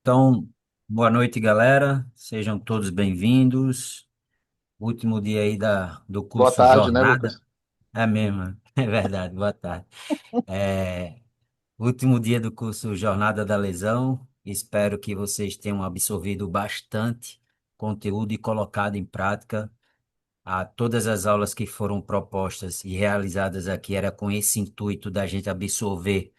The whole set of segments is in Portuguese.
Então, boa noite, galera. Sejam todos bem-vindos. Último dia aí do Boa curso tarde, né, Jornada. Lucas? É mesmo, é verdade. Boa tarde. Último dia do curso Jornada da Lesão. Espero que vocês tenham absorvido bastante conteúdo e colocado em prática. Todas as aulas que foram propostas e realizadas aqui era com esse intuito da gente absorver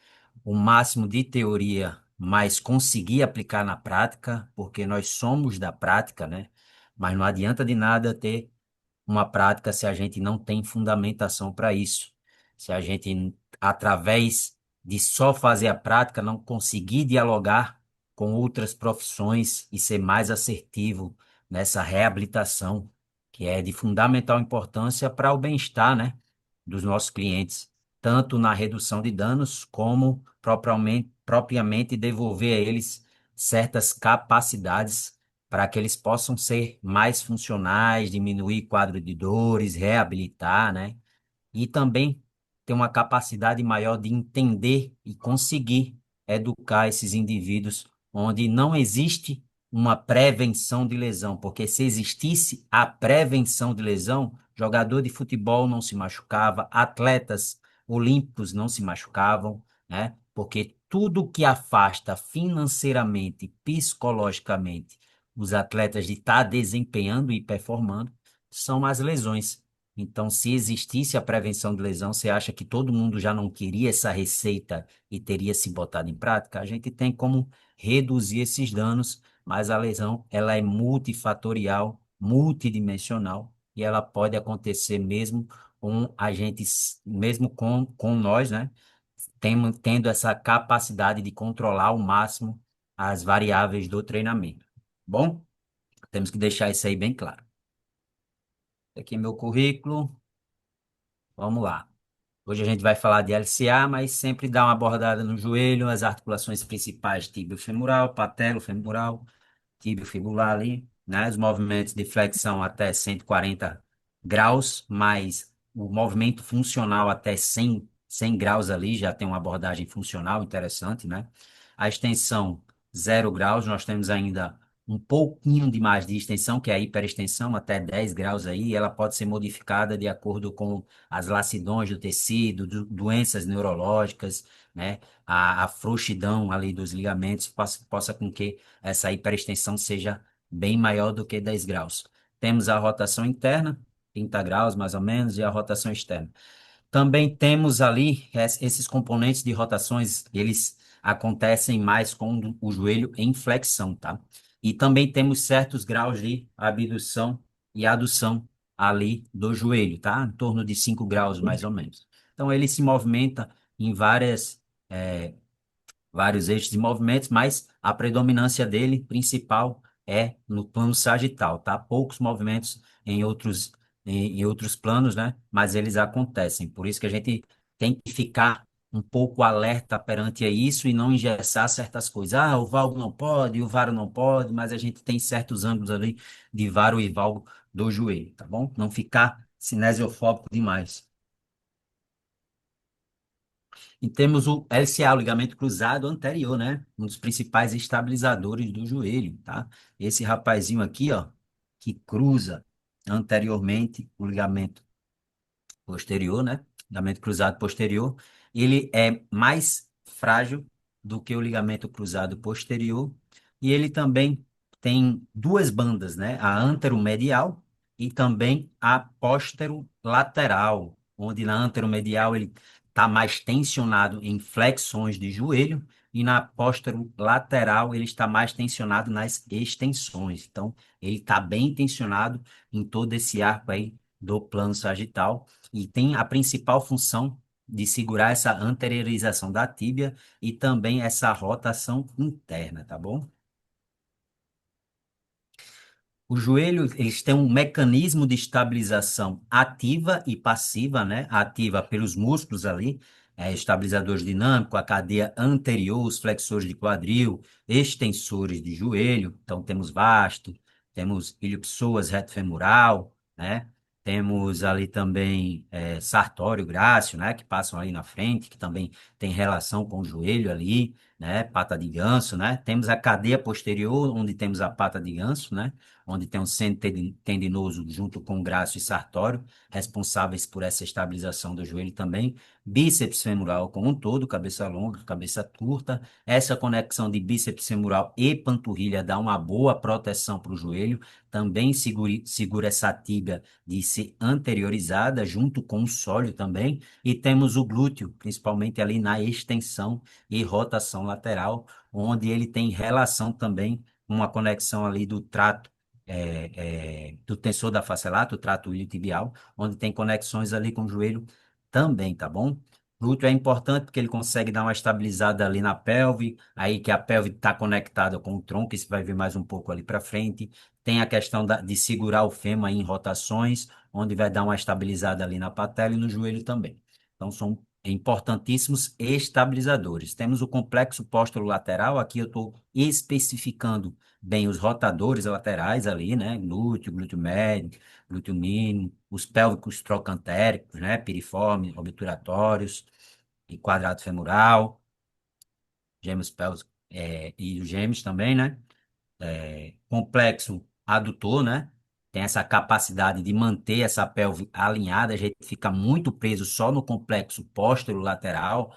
o máximo de teoria, mas conseguir aplicar na prática, porque nós somos da prática, né? Mas não adianta de nada ter uma prática se a gente não tem fundamentação para isso. Se a gente, através de só fazer a prática, não conseguir dialogar com outras profissões e ser mais assertivo nessa reabilitação, que é de fundamental importância para o bem-estar, né, dos nossos clientes, tanto na redução de danos, como propriamente devolver a eles certas capacidades para que eles possam ser mais funcionais, diminuir quadro de dores, reabilitar, né? E também ter uma capacidade maior de entender e conseguir educar esses indivíduos onde não existe uma prevenção de lesão, porque se existisse a prevenção de lesão, jogador de futebol não se machucava, atletas olímpicos não se machucavam, né? Porque tudo que afasta financeiramente, psicologicamente, os atletas de estar desempenhando e performando são as lesões. Então, se existisse a prevenção de lesão, você acha que todo mundo já não queria essa receita e teria se botado em prática? A gente tem como reduzir esses danos, mas a lesão, ela é multifatorial, multidimensional, e ela pode acontecer mesmo com a gente, mesmo com nós, né? Tendo essa capacidade de controlar ao máximo as variáveis do treinamento. Bom, temos que deixar isso aí bem claro. Aqui é meu currículo, vamos lá. Hoje a gente vai falar de LCA, mas sempre dá uma abordada no joelho, as articulações principais, tíbio-femoral, patelo-femoral, tíbio-fibular ali, né? Os movimentos de flexão até 140 graus, mais o movimento funcional até 100 graus ali, já tem uma abordagem funcional interessante, né? A extensão 0 graus, nós temos ainda um pouquinho de mais de extensão, que é a hiperextensão, até 10 graus aí, e ela pode ser modificada de acordo com as lacidões do tecido, doenças neurológicas, né? A frouxidão ali dos ligamentos possa com que essa hiperextensão seja bem maior do que 10 graus. Temos a rotação interna, 30 graus mais ou menos, e a rotação externa. Também temos ali esses componentes de rotações, eles acontecem mais com o joelho em flexão, tá? E também temos certos graus de abdução e adução ali do joelho, tá? Em torno de 5 graus mais ou menos. Então ele se movimenta em vários eixos de movimentos, mas a predominância dele, principal, é no plano sagital, tá? Poucos movimentos em outros planos, né? Mas eles acontecem. Por isso que a gente tem que ficar um pouco alerta perante a isso e não engessar certas coisas. Ah, o valgo não pode, o varo não pode, mas a gente tem certos ângulos ali de varo e valgo do joelho, tá bom? Não ficar cinesiofóbico demais. E temos o LCA, o ligamento cruzado anterior, né? Um dos principais estabilizadores do joelho, tá? Esse rapazinho aqui, ó, que cruza anteriormente o ligamento posterior, né? Ligamento cruzado posterior, ele é mais frágil do que o ligamento cruzado posterior e ele também tem duas bandas, né? A anteromedial e também a posterolateral, onde na anteromedial ele está mais tensionado em flexões de joelho e na posterolateral ele está mais tensionado nas extensões. Então, ele está bem tensionado em todo esse arco aí do plano sagital e tem a principal função de segurar essa anteriorização da tíbia e também essa rotação interna, tá bom? O joelho, eles têm um mecanismo de estabilização ativa e passiva, né? Ativa pelos músculos ali, estabilizadores dinâmicos, a cadeia anterior, os flexores de quadril, extensores de joelho. Então, temos vasto, temos ilho-psoas reto femoral, né? Temos ali também sartório, grácil, né, que passam ali na frente, que também tem relação com o joelho ali, né, pata de ganso, né. Temos a cadeia posterior, onde temos a pata de ganso, né, onde tem o centro tendinoso junto com o grácil e sartório, responsáveis por essa estabilização do joelho também. Bíceps femoral como um todo, cabeça longa, cabeça curta. Essa conexão de bíceps femoral e panturrilha dá uma boa proteção para o joelho. Também segura essa tíbia de ser anteriorizada junto com o sólio também, e temos o glúteo, principalmente ali na extensão e rotação lateral, onde ele tem relação também com uma conexão ali do trato do tensor da face lata, o trato iliotibial, onde tem conexões ali com o joelho também, tá bom? Glúteo é importante porque ele consegue dar uma estabilizada ali na pelve, aí que a pelve está conectada com o tronco, isso vai vir mais um pouco ali para frente. Tem a questão de segurar o fêmur em rotações, onde vai dar uma estabilizada ali na patela e no joelho também. Então, são importantíssimos estabilizadores. Temos o complexo posterolateral, aqui eu estou especificando bem os rotadores laterais ali, né? Glúteo, glúteo médio, glúteo mínimo, os pélvicos trocantéricos, né? Piriforme, obturatórios e quadrado femoral, gêmeos pélvicos, e os gêmeos também, né? Complexo adutor, né? Tem essa capacidade de manter essa pelve alinhada, a gente fica muito preso só no complexo lateral,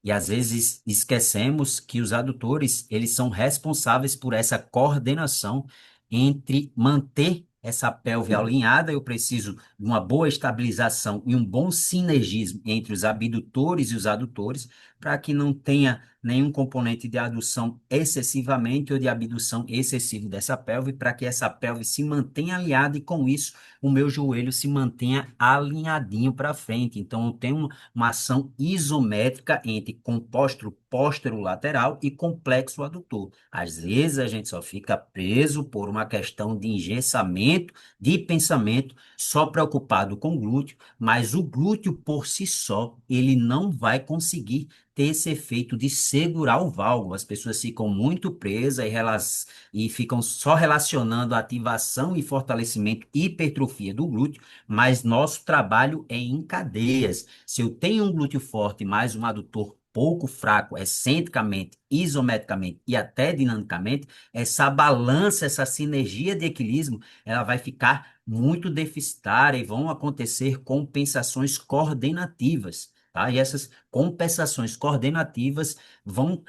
e às vezes esquecemos que os adutores, eles são responsáveis por essa coordenação entre manter essa pelve alinhada. Eu preciso de uma boa estabilização e um bom sinergismo entre os abdutores e os adutores, para que não tenha nenhum componente de adução excessivamente ou de abdução excessiva dessa pelve, para que essa pelve se mantenha alinhada e, com isso, o meu joelho se mantenha alinhadinho para frente. Então, eu tenho uma ação isométrica entre compóstero posterolateral e complexo adutor. Às vezes, a gente só fica preso por uma questão de engessamento de pensamento, só preocupado com o glúteo, mas o glúteo por si só, ele não vai conseguir ter esse efeito de segurar o válvulo. As pessoas ficam muito presas e ficam só relacionando a ativação e fortalecimento e hipertrofia do glúteo, mas nosso trabalho é em cadeias. Se eu tenho um glúteo forte mais um adutor pouco fraco, excentricamente, isometricamente e até dinamicamente, essa balança, essa sinergia de equilíbrio, ela vai ficar muito deficitária e vão acontecer compensações coordenativas. Tá? E essas compensações coordenativas vão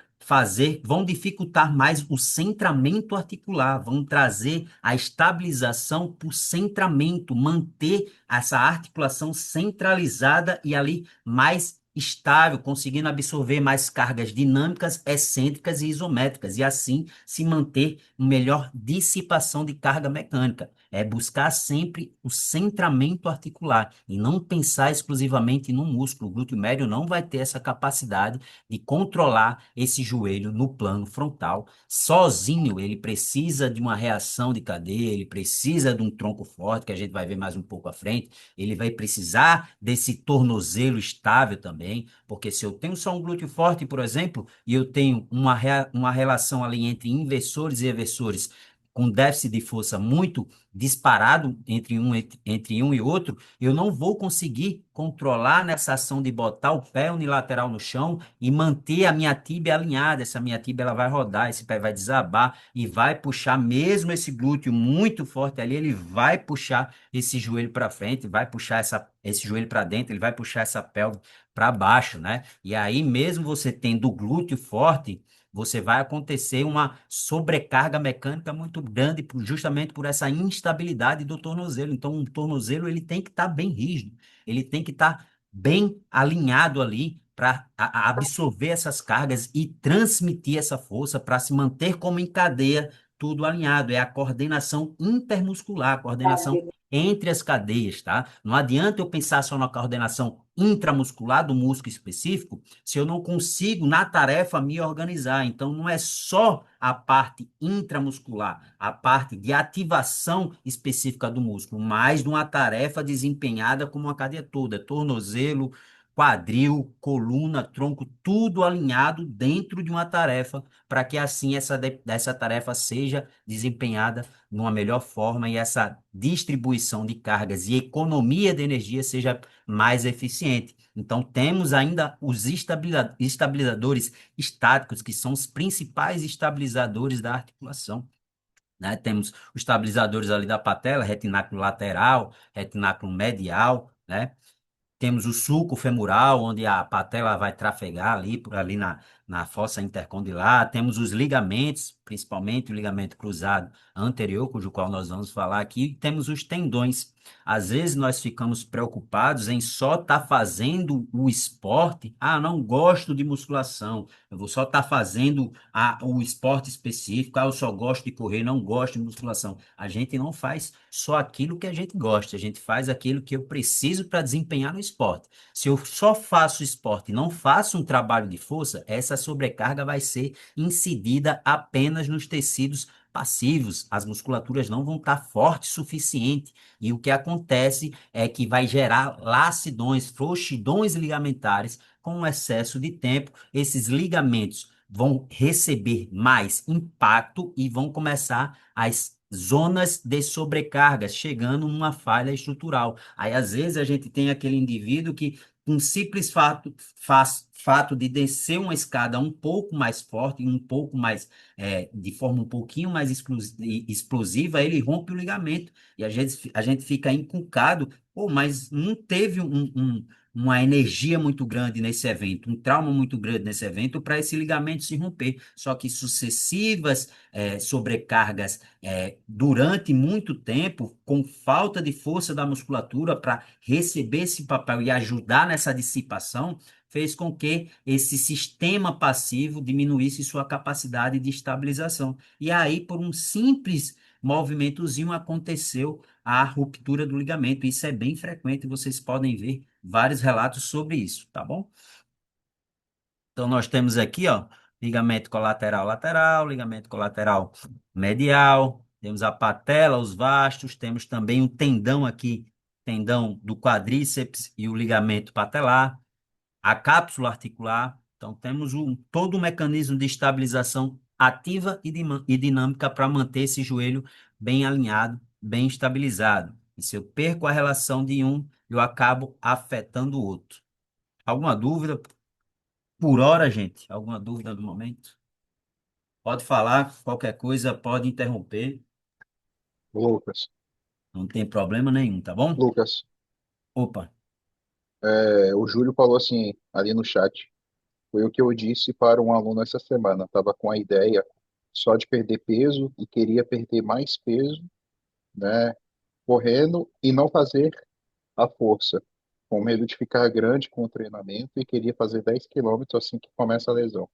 dificultar mais o centramento articular, vão trazer a estabilização por centramento, manter essa articulação centralizada e ali mais estável, conseguindo absorver mais cargas dinâmicas, excêntricas e isométricas, e assim se manter uma melhor dissipação de carga mecânica. É buscar sempre o centramento articular e não pensar exclusivamente no músculo. O glúteo médio não vai ter essa capacidade de controlar esse joelho no plano frontal. Sozinho, ele precisa de uma reação de cadeia, ele precisa de um tronco forte, que a gente vai ver mais um pouco à frente. Ele vai precisar desse tornozelo estável também, porque se eu tenho só um glúteo forte, por exemplo, e eu tenho uma relação ali entre inversores e eversores com déficit de força muito disparado entre um e outro, eu não vou conseguir controlar nessa ação de botar o pé unilateral no chão e manter a minha tíbia alinhada. Essa minha tíbia ela vai rodar, esse pé vai desabar e vai puxar mesmo esse glúteo muito forte ali, ele vai puxar esse joelho para frente, vai puxar esse joelho para dentro, ele vai puxar essa pelve para baixo, né? E aí mesmo você tendo o glúteo forte, você vai acontecer uma sobrecarga mecânica muito grande, justamente por essa instabilidade do tornozelo. Então, o tornozelo ele tem que estar bem rígido, ele tem que estar bem alinhado ali para absorver essas cargas e transmitir essa força para se manter como em cadeia, tudo alinhado. É a coordenação intermuscular, a coordenação entre as cadeias, tá? Não adianta eu pensar só na coordenação intramuscular do músculo específico se eu não consigo, na tarefa, me organizar. Então, não é só a parte intramuscular, a parte de ativação específica do músculo, mas de uma tarefa desempenhada como uma cadeia toda, tornozelo, quadril, coluna, tronco, tudo alinhado dentro de uma tarefa, para que assim essa tarefa seja desempenhada numa melhor forma e essa distribuição de cargas e economia de energia seja mais eficiente. Então, temos ainda os estabilizadores estáticos, que são os principais estabilizadores da articulação, né? Temos os estabilizadores ali da patela, retináculo lateral, retináculo medial, né? Temos o sulco femoral, onde a patela vai trafegar ali, por ali na fossa intercondilar. Temos os ligamentos, principalmente o ligamento cruzado anterior, cujo qual nós vamos falar aqui. E temos os tendões. Às vezes nós ficamos preocupados em só estar fazendo o esporte. Ah, não gosto de musculação. Eu vou só estar fazendo o esporte específico. Ah, eu só gosto de correr, não gosto de musculação. A gente não faz só aquilo que a gente gosta, a gente faz aquilo que eu preciso para desempenhar no esporte. Se eu só faço esporte e não faço um trabalho de força, essa sobrecarga vai ser incidida apenas nos tecidos passivos. As musculaturas não vão estar fortes o suficiente. E o que acontece é que vai gerar lacidões, frouxidões ligamentares com o excesso de tempo. Esses ligamentos vão receber mais impacto e vão começar as zonas de sobrecarga, chegando numa falha estrutural. Aí, às vezes, a gente tem aquele indivíduo que, um simples fato de descer uma escada um pouco mais forte, um pouco mais, de forma um pouquinho mais explosiva, ele rompe o ligamento. E a gente fica encucado, pô, mas não teve uma energia muito grande nesse evento, um trauma muito grande nesse evento para esse ligamento se romper. Só que sucessivas sobrecargas durante muito tempo, com falta de força da musculatura para receber esse papel e ajudar nessa dissipação, fez com que esse sistema passivo diminuísse sua capacidade de estabilização. E aí, por um simples movimentozinho, aconteceu a ruptura do ligamento. Isso é bem frequente, vocês podem ver vários relatos sobre isso, tá bom? Então, nós temos aqui, ó, ligamento colateral lateral, ligamento colateral medial, temos a patela, os vastos, temos também o tendão aqui, tendão do quadríceps e o ligamento patelar, a cápsula articular. Então, temos todo o mecanismo de estabilização ativa e dinâmica para manter esse joelho bem alinhado, bem estabilizado. E se eu perco a relação de um, eu acabo afetando o outro. Alguma dúvida? Por hora, gente, alguma dúvida do momento? Pode falar, qualquer coisa, pode interromper, Lucas, não tem problema nenhum, tá bom? Lucas, Opa, o Júlio falou assim ali no chat. Foi o que eu disse para um aluno essa semana. Estava com a ideia só de perder peso e queria perder mais peso, né, correndo e não fazer a força, com medo de ficar grande com o treinamento e queria fazer 10 quilômetros assim que começa a lesão.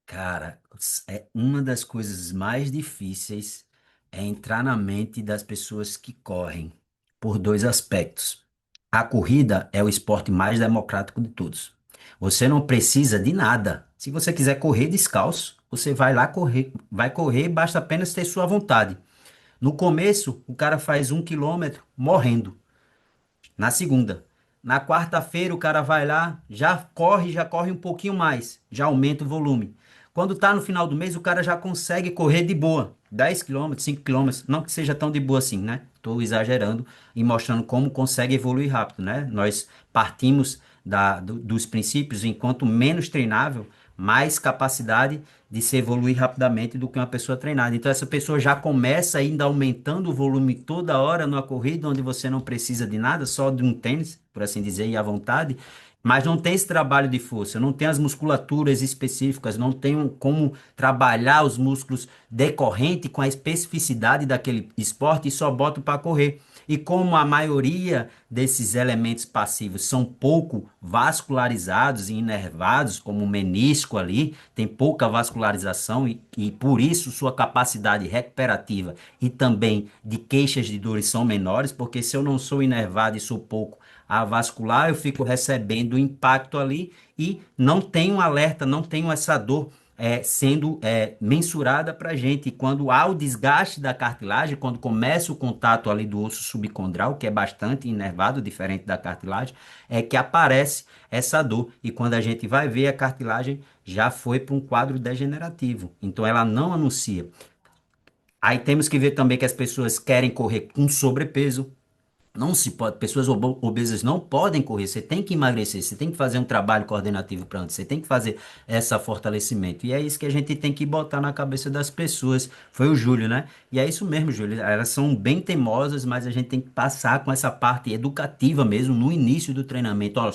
cara, é uma das coisas mais difíceis é entrar na mente das pessoas que correm, por dois aspectos. A corrida é o esporte mais democrático de todos. Você não precisa de nada. Se você quiser correr descalço, você vai lá correr, vai correr, basta apenas ter sua vontade. No começo, o cara faz 1 quilômetro morrendo. Na segunda. Na quarta-feira, o cara vai lá, já corre um pouquinho mais, já aumenta o volume. Quando tá no final do mês, o cara já consegue correr de boa. 10 quilômetros, 5 quilômetros, não que seja tão de boa assim, né? Estou exagerando e mostrando como consegue evoluir rápido, né? Nós partimos dos princípios, enquanto menos treinável, mais capacidade de se evoluir rapidamente do que uma pessoa treinada. Então, essa pessoa já começa ainda aumentando o volume toda hora numa corrida, onde você não precisa de nada, só de um tênis, por assim dizer, e à vontade, mas não tem esse trabalho de força, não tem as musculaturas específicas, não tem como trabalhar os músculos decorrente com a especificidade daquele esporte e só bota para correr. E como a maioria desses elementos passivos são pouco vascularizados e inervados, como o menisco ali, tem pouca vascularização e por isso sua capacidade recuperativa e também de queixas de dores são menores, porque se eu não sou inervado e sou pouco avascular, eu fico recebendo impacto ali e não tenho alerta, não tenho essa dor sendo mensurada para a gente. E quando há o desgaste da cartilagem, quando começa o contato ali do osso subcondral, que é bastante inervado, diferente da cartilagem, é que aparece essa dor. E quando a gente vai ver, a cartilagem já foi para um quadro degenerativo. Então ela não anuncia. Aí temos que ver também que as pessoas querem correr com sobrepeso. Não se pode, pessoas obesas não podem correr. Você tem que emagrecer, você tem que fazer um trabalho coordenativo para antes, você tem que fazer esse fortalecimento. E é isso que a gente tem que botar na cabeça das pessoas. Foi o Júlio, né? E é isso mesmo, Júlio. Elas são bem teimosas, mas a gente tem que passar com essa parte educativa mesmo no início do treinamento. Olha,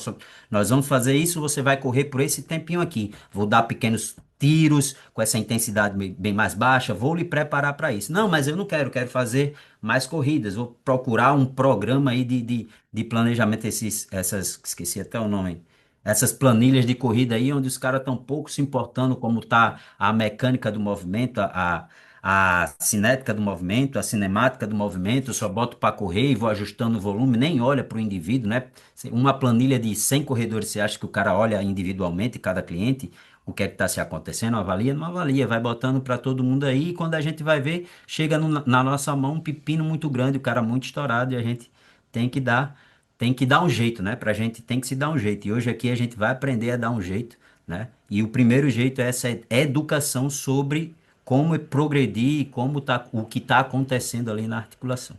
nós vamos fazer isso, você vai correr por esse tempinho aqui. Vou dar pequenos tiros com essa intensidade bem mais baixa, vou lhe preparar para isso. Não, mas eu não quero, quero fazer mais corridas. Vou procurar um programa aí de planejamento, esqueci até o nome, essas planilhas de corrida aí, onde os caras estão pouco se importando como tá a mecânica do movimento, a cinética do movimento, a cinemática do movimento. Eu só boto para correr e vou ajustando o volume, nem olha para o indivíduo, né? Uma planilha de 100 corredores, você acha que o cara olha individualmente, cada cliente? O que é que está se acontecendo? Avalia? Não avalia, vai botando para todo mundo aí, e quando a gente vai ver, chega na nossa mão um pepino muito grande, o cara muito estourado, e a gente tem que dar, tem que dar um jeito, né? Pra gente tem que se dar um jeito. E hoje aqui a gente vai aprender a dar um jeito, né? E o primeiro jeito é essa educação sobre como progredir, como tá, o que está acontecendo ali na articulação.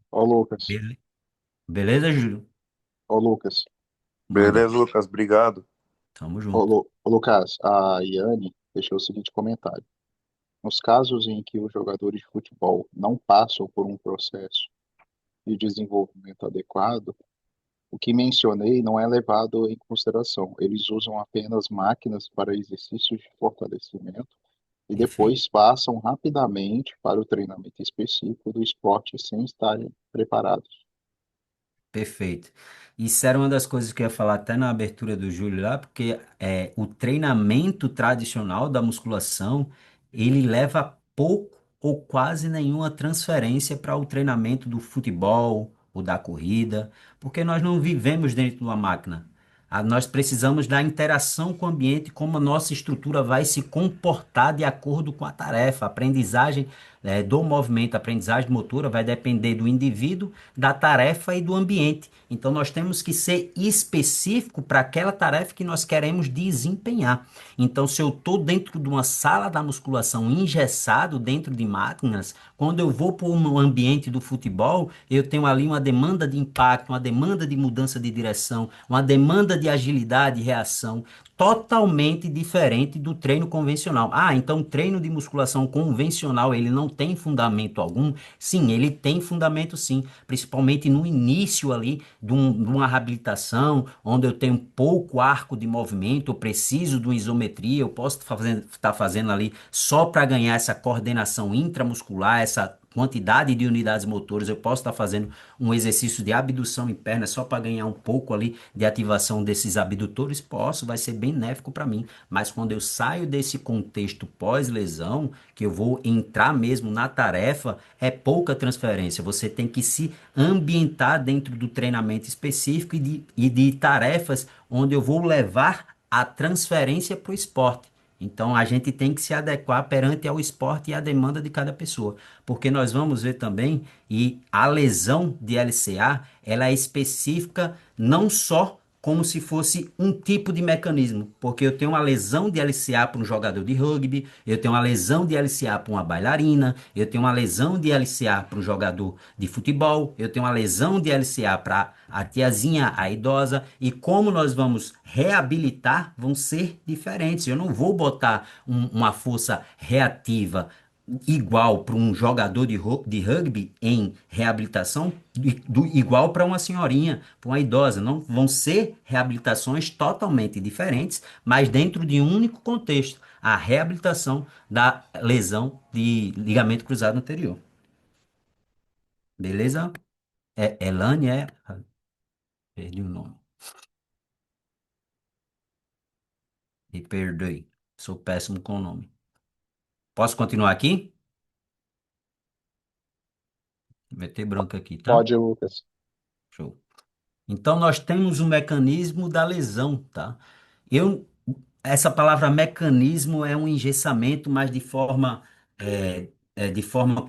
Ô, Lucas. Beleza, Júlio? Ô, Lucas. Manda. Beleza, Lucas, obrigado. Tamo junto. Ô, Lucas, a Iane deixou o seguinte comentário. Nos casos em que os jogadores de futebol não passam por um processo de desenvolvimento adequado, o que mencionei não é levado em consideração. Eles usam apenas máquinas para exercícios de fortalecimento e Perfeito. depois passam rapidamente para o treinamento específico do esporte sem estarem preparados. Perfeito. Isso era uma das coisas que eu ia falar até na abertura do Júlio lá, porque o treinamento tradicional da musculação, ele leva pouco ou quase nenhuma transferência para o treinamento do futebol ou da corrida, porque nós não vivemos dentro de uma máquina. Nós precisamos da interação com o ambiente, como a nossa estrutura vai se comportar de acordo com a tarefa. A aprendizagem, do movimento, a aprendizagem motora vai depender do indivíduo, da tarefa e do ambiente. Então, nós temos que ser específico para aquela tarefa que nós queremos desempenhar. Então, se eu estou dentro de uma sala da musculação engessado, dentro de máquinas, quando eu vou para o ambiente do futebol, eu tenho ali uma demanda de impacto, uma demanda de mudança de direção, uma demanda de agilidade e reação totalmente diferente do treino convencional. Ah, então o treino de musculação convencional, ele não tem fundamento algum? Sim, ele tem fundamento sim, principalmente no início ali de uma reabilitação, onde eu tenho pouco arco de movimento, eu preciso de uma isometria, eu posso estar fazendo ali só para ganhar essa coordenação intramuscular, essa quantidade de unidades motoras, eu posso estar fazendo um exercício de abdução em perna só para ganhar um pouco ali de ativação desses abdutores, posso, vai ser benéfico para mim. Mas quando eu saio desse contexto pós-lesão, que eu vou entrar mesmo na tarefa, é pouca transferência. Você tem que se ambientar dentro do treinamento específico e de tarefas onde eu vou levar a transferência para o esporte. Então a gente tem que se adequar perante ao esporte e à demanda de cada pessoa, porque nós vamos ver também e a lesão de LCA, ela é específica não só como se fosse um tipo de mecanismo, porque eu tenho uma lesão de LCA para um jogador de rugby, eu tenho uma lesão de LCA para uma bailarina, eu tenho uma lesão de LCA para um jogador de futebol, eu tenho uma lesão de LCA para a tiazinha, a idosa, e como nós vamos reabilitar vão ser diferentes. Eu não vou botar uma força reativa igual para um jogador de rugby em reabilitação, igual para uma senhorinha, para uma idosa. Não vão ser reabilitações totalmente diferentes, mas dentro de um único contexto, a reabilitação da lesão de ligamento cruzado anterior. Beleza? Elane é. Perdi o nome. Me perdoe. Sou péssimo com o nome. Posso continuar aqui? Meter branco aqui, tá? Pode, Lucas. Show. Então, nós temos o mecanismo da lesão, tá? Eu, essa palavra mecanismo é um engessamento, mas de forma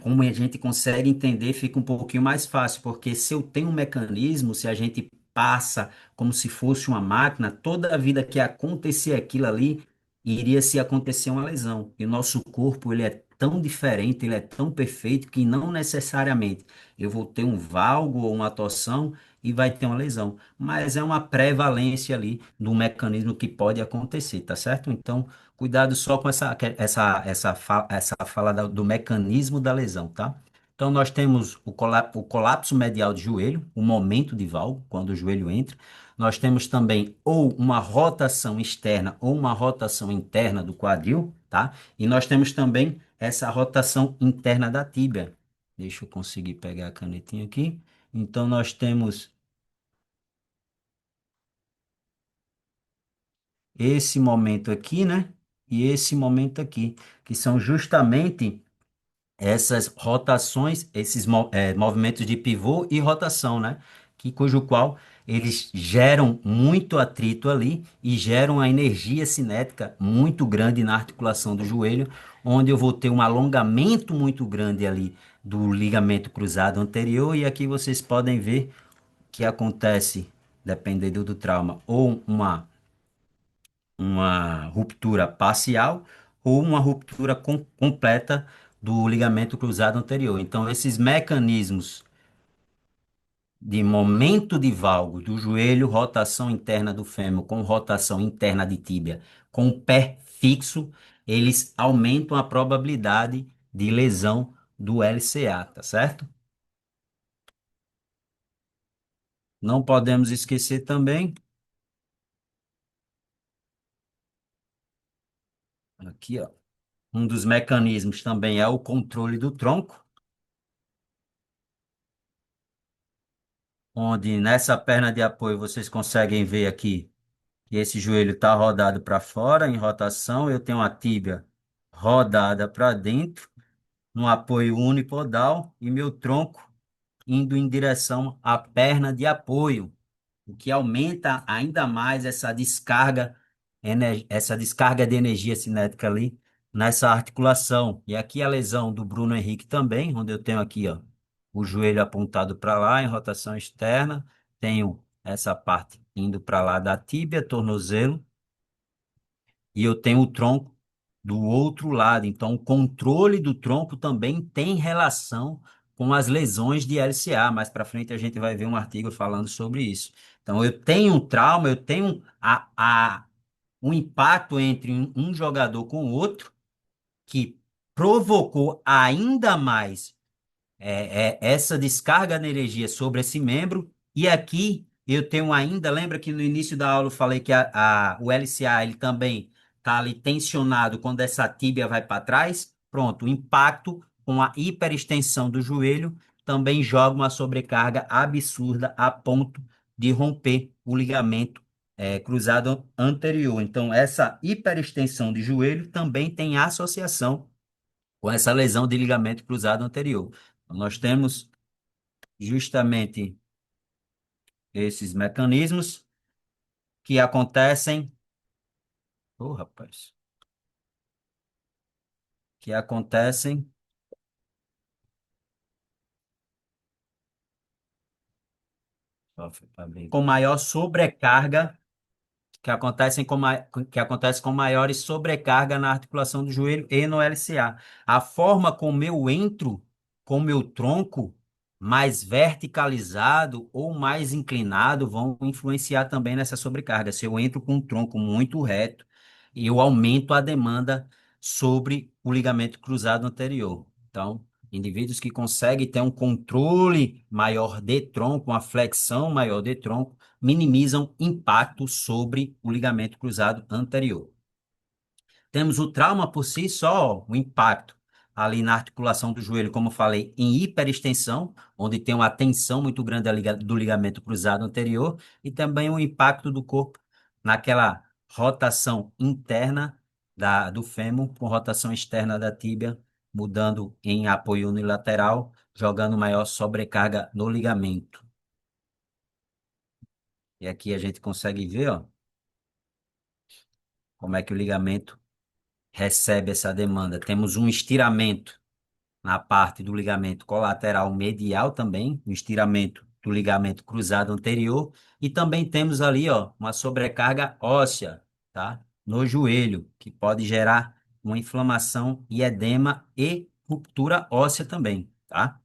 como a gente consegue entender, fica um pouquinho mais fácil, porque se eu tenho um mecanismo, se a gente passa como se fosse uma máquina, toda a vida que acontecer aquilo ali, iria se acontecer uma lesão. E o nosso corpo, ele é tão diferente, ele é tão perfeito, que não necessariamente eu vou ter um valgo ou uma torção e vai ter uma lesão, mas é uma prevalência ali do mecanismo que pode acontecer, tá certo? Então, cuidado só com essa fala do mecanismo da lesão, tá? Então, nós temos o colapso medial de joelho, o momento de valgo, quando o joelho entra. Nós temos também ou uma rotação externa ou uma rotação interna do quadril, tá? E nós temos também essa rotação interna da tíbia. Deixa eu conseguir pegar a canetinha aqui. Então, nós temos esse momento aqui, né? E esse momento aqui, que são justamente essas rotações, movimentos de pivô e rotação, né? Cujo qual eles geram muito atrito ali e geram uma energia cinética muito grande na articulação do joelho, onde eu vou ter um alongamento muito grande ali do ligamento cruzado anterior, e aqui vocês podem ver que acontece, dependendo do trauma, ou uma ruptura parcial ou uma ruptura completa do ligamento cruzado anterior. Então, esses mecanismos de momento de valgo do joelho, rotação interna do fêmur com rotação interna de tíbia, com o pé fixo, eles aumentam a probabilidade de lesão do LCA, tá certo? Não podemos esquecer também, aqui, ó, um dos mecanismos também é o controle do tronco, onde nessa perna de apoio vocês conseguem ver aqui que esse joelho está rodado para fora em rotação, eu tenho a tíbia rodada para dentro, no apoio unipodal, e meu tronco indo em direção à perna de apoio, o que aumenta ainda mais essa descarga de energia cinética ali nessa articulação. E aqui a lesão do Bruno Henrique também, onde eu tenho aqui, ó, o joelho apontado para lá em rotação externa, tenho essa parte indo para lá da tíbia, tornozelo, e eu tenho o tronco do outro lado. Então, o controle do tronco também tem relação com as lesões de LCA. Mais para frente a gente vai ver um artigo falando sobre isso. Então, eu tenho um trauma, eu tenho um impacto entre um jogador com o outro que provocou ainda mais essa descarga de energia sobre esse membro. E aqui eu tenho ainda, lembra que no início da aula eu falei que o LCA ele também está ali tensionado quando essa tíbia vai para trás? Pronto, o impacto com a hiperextensão do joelho também joga uma sobrecarga absurda a ponto de romper o ligamento cruzado anterior. Então, essa hiperextensão de joelho também tem associação com essa lesão de ligamento cruzado anterior. Então, nós temos justamente esses mecanismos que acontecem, oh, rapaz, que acontecem com maior sobrecarga, que acontece com maiores sobrecarga na articulação do joelho e no LCA. A forma como eu entro com meu tronco mais verticalizado ou mais inclinado vão influenciar também nessa sobrecarga. Se eu entro com um tronco muito reto, eu aumento a demanda sobre o ligamento cruzado anterior. Então, indivíduos que conseguem ter um controle maior de tronco, uma flexão maior de tronco, minimizam impacto sobre o ligamento cruzado anterior. Temos o trauma por si só, o impacto ali na articulação do joelho, como eu falei, em hiperextensão, onde tem uma tensão muito grande do ligamento cruzado anterior, e também o impacto do corpo naquela rotação interna do fêmur, com rotação externa da tíbia, mudando em apoio unilateral, jogando maior sobrecarga no ligamento. E aqui a gente consegue ver, ó, como é que o ligamento recebe essa demanda. Temos um estiramento na parte do ligamento colateral medial também, o estiramento do ligamento cruzado anterior, e também temos ali, ó, uma sobrecarga óssea, tá? No joelho, que pode gerar uma inflamação e edema e ruptura óssea também, tá?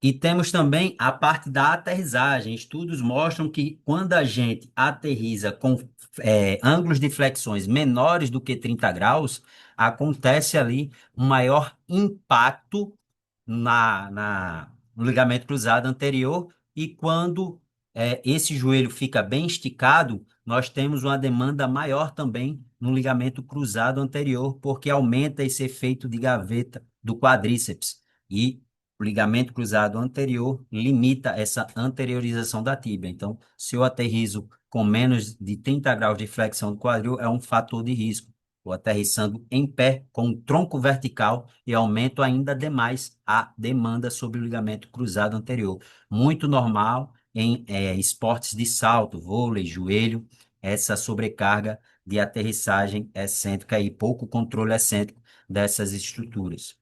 E temos também a parte da aterrissagem. Estudos mostram que quando a gente aterriza com ângulos de flexões menores do que 30 graus, acontece ali um maior impacto no ligamento cruzado anterior. E quando esse joelho fica bem esticado, nós temos uma demanda maior também no ligamento cruzado anterior, porque aumenta esse efeito de gaveta do quadríceps. E o ligamento cruzado anterior limita essa anteriorização da tíbia. Então, se eu aterrizo com menos de 30 graus de flexão do quadril, é um fator de risco. Estou aterrissando em pé, com o tronco vertical, e aumento ainda demais a demanda sobre o ligamento cruzado anterior. Muito normal em esportes de salto, vôlei, joelho, essa sobrecarga de aterrissagem excêntrica e pouco controle excêntrico dessas estruturas.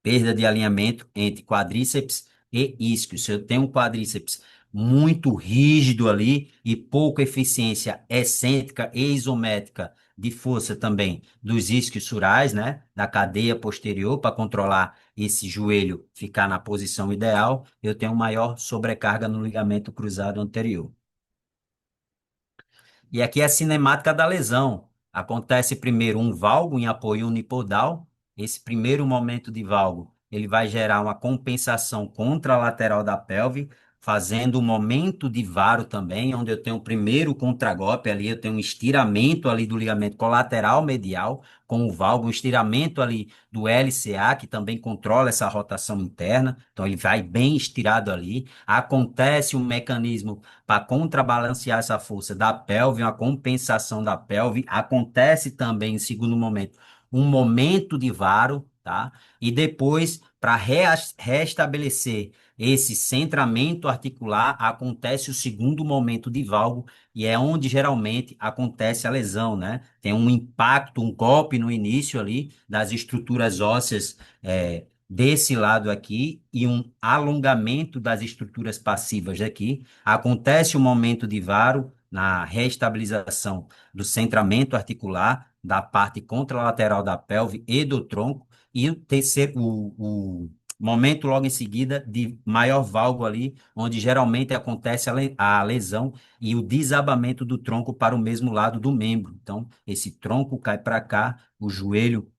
Perda de alinhamento entre quadríceps e isquios. Se eu tenho um quadríceps muito rígido ali e pouca eficiência excêntrica e isométrica de força também dos isquios surais, né, da cadeia posterior para controlar esse joelho ficar na posição ideal, eu tenho maior sobrecarga no ligamento cruzado anterior. E aqui é a cinemática da lesão. Acontece primeiro um valgo em apoio unipodal. Esse primeiro momento de valgo, ele vai gerar uma compensação contralateral da pelve, fazendo um momento de varo também, onde eu tenho o primeiro contragolpe ali, eu tenho um estiramento ali do ligamento colateral medial com o valgo, um estiramento ali do LCA, que também controla essa rotação interna. Então ele vai bem estirado ali. Acontece um mecanismo para contrabalancear essa força da pelve, uma compensação da pelve. Acontece também, em segundo momento, um momento de varo, tá? E depois, para restabelecer esse centramento articular, acontece o segundo momento de valgo, e é onde geralmente acontece a lesão, né? Tem um impacto, um golpe no início ali das estruturas ósseas, desse lado aqui, e um alongamento das estruturas passivas daqui. Acontece o momento de varo na reestabilização do centramento articular, da parte contralateral da pelve e do tronco, e o terceiro, o momento logo em seguida de maior valgo ali, onde geralmente acontece a lesão e o desabamento do tronco para o mesmo lado do membro. Então, esse tronco cai para cá, o joelho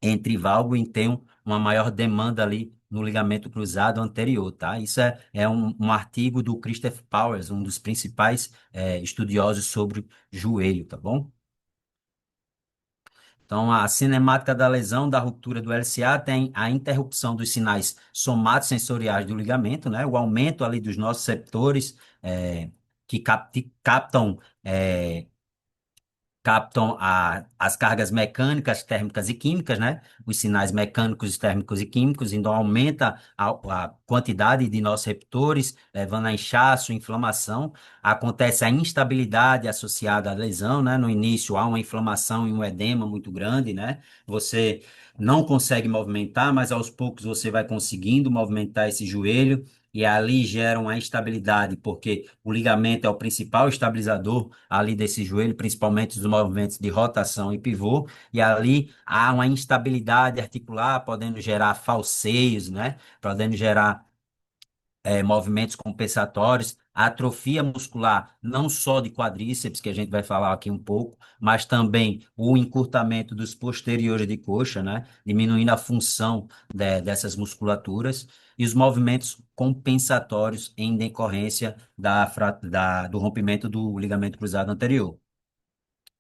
entre valgo e tem uma maior demanda ali no ligamento cruzado anterior, tá? Isso é um artigo do Christopher Powers, um dos principais estudiosos sobre joelho, tá bom? Então, a cinemática da lesão, da ruptura do LCA, tem a interrupção dos sinais somatosensoriais do ligamento, né? O aumento ali dos nossos receptores que captam as cargas mecânicas, térmicas e químicas, né? Os sinais mecânicos, térmicos e químicos, então aumenta a quantidade de nossos receptores, levando a inchaço, inflamação. Acontece a instabilidade associada à lesão, né? No início há uma inflamação e um edema muito grande, né? Você não consegue movimentar, mas aos poucos você vai conseguindo movimentar esse joelho. E ali gera uma instabilidade, porque o ligamento é o principal estabilizador ali desse joelho, principalmente dos movimentos de rotação e pivô, e ali há uma instabilidade articular, podendo gerar falseios, né? Podendo gerar movimentos compensatórios, atrofia muscular, não só de quadríceps, que a gente vai falar aqui um pouco, mas também o encurtamento dos posteriores de coxa, né? Diminuindo a função dessas musculaturas, e os movimentos compensatórios em decorrência do rompimento do ligamento cruzado anterior.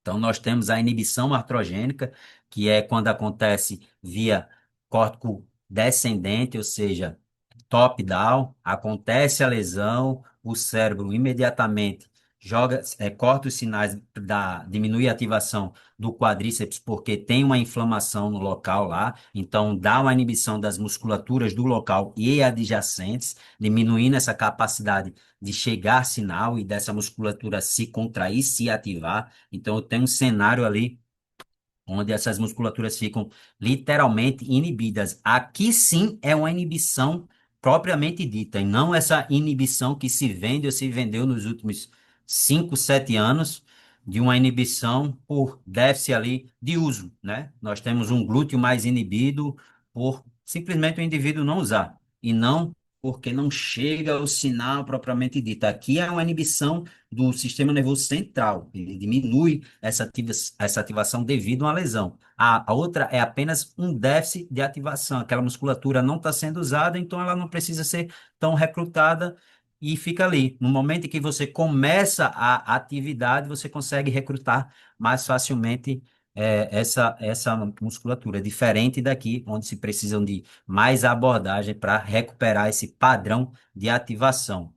Então, nós temos a inibição artrogênica, que é quando acontece via córtico descendente, ou seja, top-down, acontece a lesão, o cérebro imediatamente corta os sinais diminui a ativação do quadríceps porque tem uma inflamação no local lá, então dá uma inibição das musculaturas do local e adjacentes, diminuindo essa capacidade de chegar sinal e dessa musculatura se contrair, se ativar. Então eu tenho um cenário ali onde essas musculaturas ficam literalmente inibidas. Aqui sim é uma inibição propriamente dita, e não essa inibição que se vende ou se vendeu nos últimos 5, 7 anos, de uma inibição por déficit ali de uso, né? Nós temos um glúteo mais inibido por simplesmente o indivíduo não usar, e não porque não chega o sinal propriamente dito. Aqui é uma inibição do sistema nervoso central, ele diminui essa ativação devido a uma lesão. A outra é apenas um déficit de ativação. Aquela musculatura não está sendo usada, então ela não precisa ser tão recrutada e fica ali. No momento em que você começa a atividade, você consegue recrutar mais facilmente essa musculatura. Diferente daqui, onde se precisam de mais abordagem para recuperar esse padrão de ativação.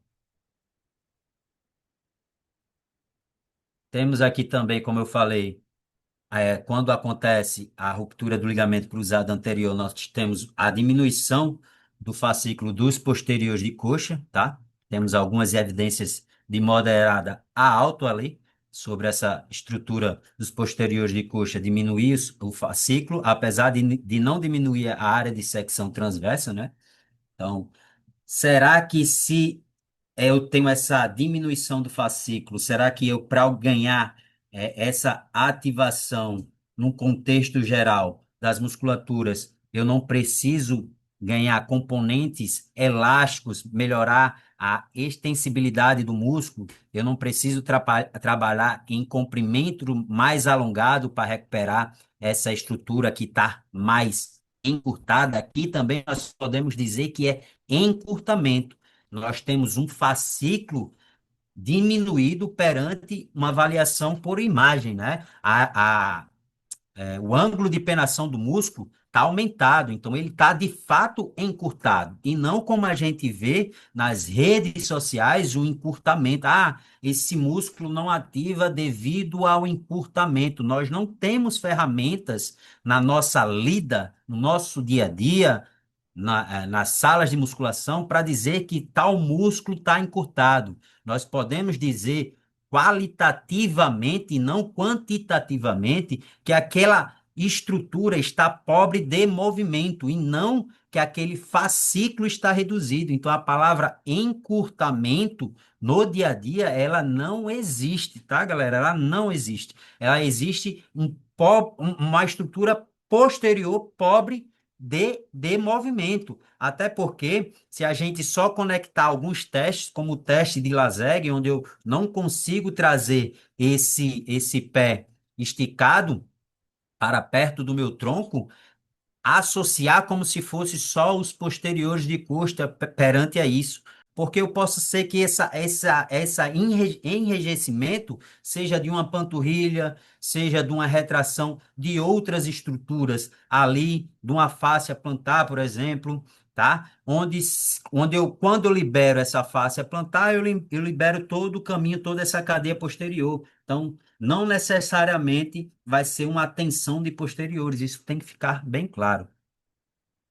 Temos aqui também, como eu falei, quando acontece a ruptura do ligamento cruzado anterior, nós temos a diminuição do fascículo dos posteriores de coxa, tá? Temos algumas evidências de moderada a alto ali sobre essa estrutura dos posteriores de coxa, diminuir o fascículo, apesar de não diminuir a área de secção transversa, né? Então, será que se eu tenho essa diminuição do fascículo, será que eu, para ganhar essa ativação no contexto geral das musculaturas, eu não preciso ganhar componentes elásticos, melhorar a extensibilidade do músculo, eu não preciso trabalhar em comprimento mais alongado para recuperar essa estrutura que está mais encurtada? Aqui também nós podemos dizer que é encurtamento. Nós temos um fascículo diminuído perante uma avaliação por imagem, né? O ângulo de penação do músculo está aumentado, então ele está de fato encurtado, e não como a gente vê nas redes sociais o encurtamento. Ah, esse músculo não ativa devido ao encurtamento. Nós não temos ferramentas na nossa lida, no nosso dia a dia, nas salas de musculação, para dizer que tal músculo está encurtado. Nós podemos dizer qualitativamente e não quantitativamente que aquela estrutura está pobre de movimento e não que aquele fascículo está reduzido. Então, a palavra encurtamento no dia a dia, ela não existe, tá, galera? Ela não existe. Ela existe uma estrutura posterior pobre de movimento. Até porque, se a gente só conectar alguns testes, como o teste de Lasseg, onde eu não consigo trazer esse pé esticado para perto do meu tronco, associar como se fosse só os posteriores de costa perante a isso. Porque eu posso ser que essa enrijecimento seja de uma panturrilha, seja de uma retração de outras estruturas ali, de uma fáscia plantar, por exemplo, tá? Onde eu, quando eu libero essa fáscia plantar, eu libero todo o caminho, toda essa cadeia posterior. Então, não necessariamente vai ser uma tensão de posteriores, isso tem que ficar bem claro.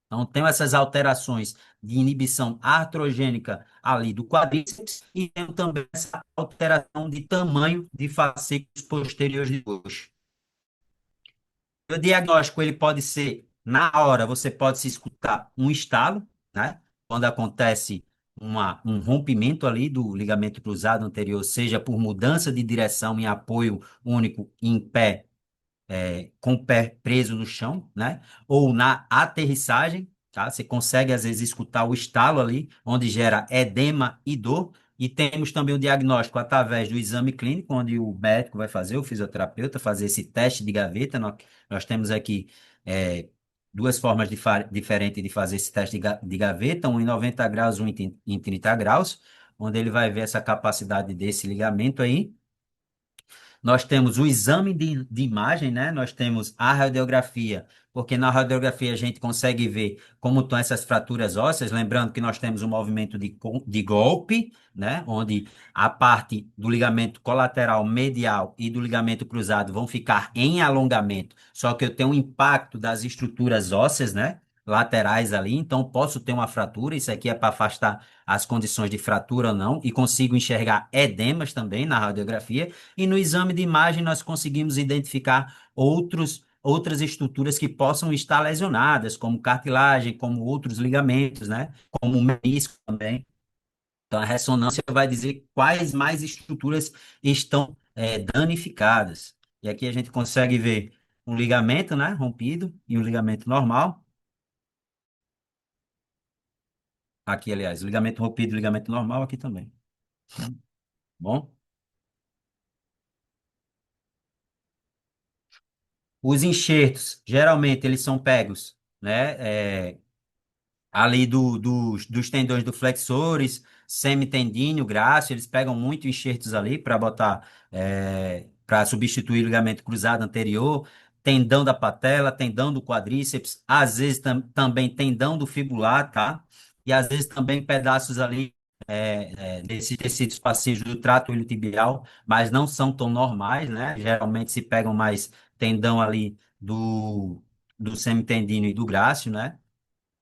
Então, tem essas alterações de inibição artrogênica ali do quadríceps e tem também essa alteração de tamanho de fascículos posteriores de coxa. O diagnóstico ele pode ser na hora, você pode se escutar um estalo, né? Quando acontece um rompimento ali do ligamento cruzado anterior, seja por mudança de direção em apoio único em pé com o pé preso no chão, né? Ou na aterrissagem, tá? Você consegue às vezes escutar o estalo ali, onde gera edema e dor. E temos também o diagnóstico através do exame clínico, onde o médico vai fazer, o fisioterapeuta, fazer esse teste de gaveta. Nós temos aqui duas formas diferentes de fazer esse teste de gaveta, um em 90 graus, um em 30 graus, onde ele vai ver essa capacidade desse ligamento aí. Nós temos o exame de imagem, né? Nós temos a radiografia, porque na radiografia a gente consegue ver como estão essas fraturas ósseas, lembrando que nós temos um movimento de golpe, né? Onde a parte do ligamento colateral medial e do ligamento cruzado vão ficar em alongamento, só que eu tenho um impacto das estruturas ósseas, né? Laterais ali, então posso ter uma fratura. Isso aqui é para afastar as condições de fratura ou não, e consigo enxergar edemas também na radiografia. E no exame de imagem nós conseguimos identificar outras estruturas que possam estar lesionadas, como cartilagem, como outros ligamentos, né? Como o menisco também. Então, a ressonância vai dizer quais mais estruturas estão danificadas. E aqui a gente consegue ver um ligamento, né, rompido e um ligamento normal. Aqui, aliás, o ligamento rompido e o ligamento normal aqui também. Bom, os enxertos, geralmente, eles são pegos, né, ali dos tendões do flexores, semitendíneo, grácil, eles pegam muito enxertos ali para botar, para substituir o ligamento cruzado anterior, tendão da patela, tendão do quadríceps, às vezes também tendão do fibular, tá? E às vezes também pedaços ali desses tecidos passivos do trato iliotibial, mas não são tão normais, né? Geralmente se pegam mais tendão ali do semitendíneo e do grácil, né?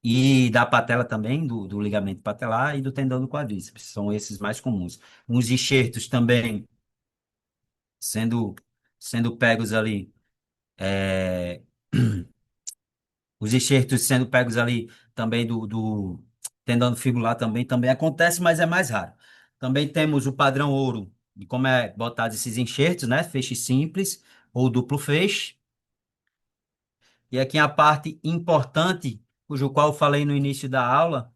E da patela também, do ligamento patelar e do tendão do quadríceps. São esses mais comuns. Uns enxertos também sendo, sendo pegos ali. é, Os enxertos sendo pegos ali também do tendão fibular também acontece, mas é mais raro. Também temos o padrão ouro, de como é botado esses enxertos, né? Feixe simples ou duplo feixe. E aqui a parte importante, cujo qual eu falei no início da aula,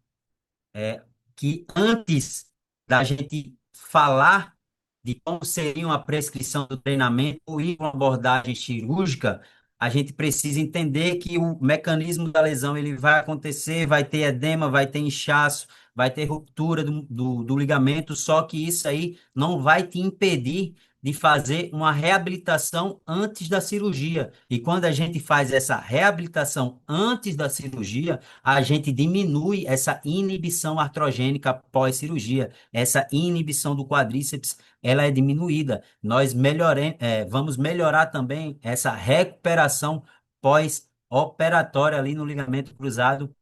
é que antes da gente falar de como seria uma prescrição do treinamento e uma abordagem cirúrgica, a gente precisa entender que o mecanismo da lesão ele vai acontecer, vai ter edema, vai ter inchaço, vai ter ruptura do ligamento, só que isso aí não vai te impedir de fazer uma reabilitação antes da cirurgia. E quando a gente faz essa reabilitação antes da cirurgia, a gente diminui essa inibição artrogênica pós-cirurgia, essa inibição do quadríceps, ela é diminuída. Vamos melhorar também essa recuperação pós-operatória ali no ligamento cruzado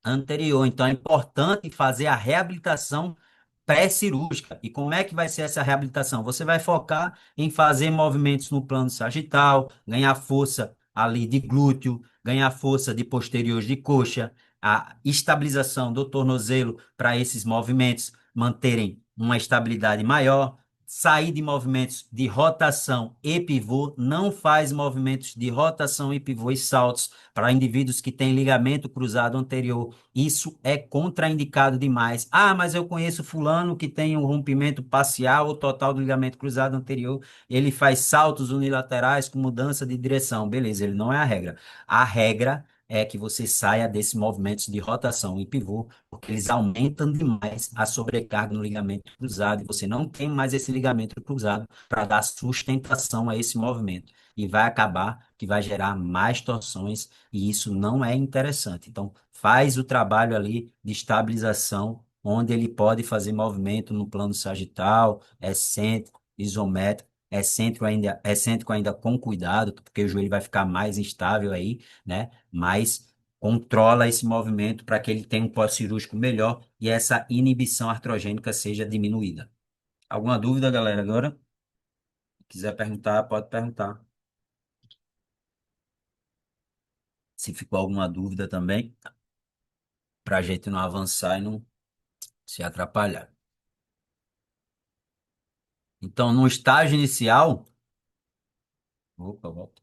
anterior. Então, é importante fazer a reabilitação pré-cirúrgica. E como é que vai ser essa reabilitação? Você vai focar em fazer movimentos no plano sagital, ganhar força ali de glúteo, ganhar força de posteriores de coxa, a estabilização do tornozelo para esses movimentos manterem uma estabilidade maior. Sair de movimentos de rotação e pivô, não faz movimentos de rotação e pivô e saltos para indivíduos que têm ligamento cruzado anterior. Isso é contraindicado demais. Ah, mas eu conheço fulano que tem um rompimento parcial ou total do ligamento cruzado anterior. Ele faz saltos unilaterais com mudança de direção. Beleza, ele não é a regra. A regra é que você saia desses movimentos de rotação e pivô, porque eles aumentam demais a sobrecarga no ligamento cruzado e você não tem mais esse ligamento cruzado para dar sustentação a esse movimento. E vai acabar que vai gerar mais torções e isso não é interessante. Então, faz o trabalho ali de estabilização, onde ele pode fazer movimento no plano sagital, excêntrico, isométrico, excêntrico ainda com cuidado, porque o joelho vai ficar mais instável aí, né? Mas controla esse movimento para que ele tenha um pós-cirúrgico melhor e essa inibição artrogênica seja diminuída. Alguma dúvida, galera, agora? Quiser perguntar, pode perguntar. Se ficou alguma dúvida também, para a gente não avançar e não se atrapalhar. Então, no estágio inicial, opa, volta.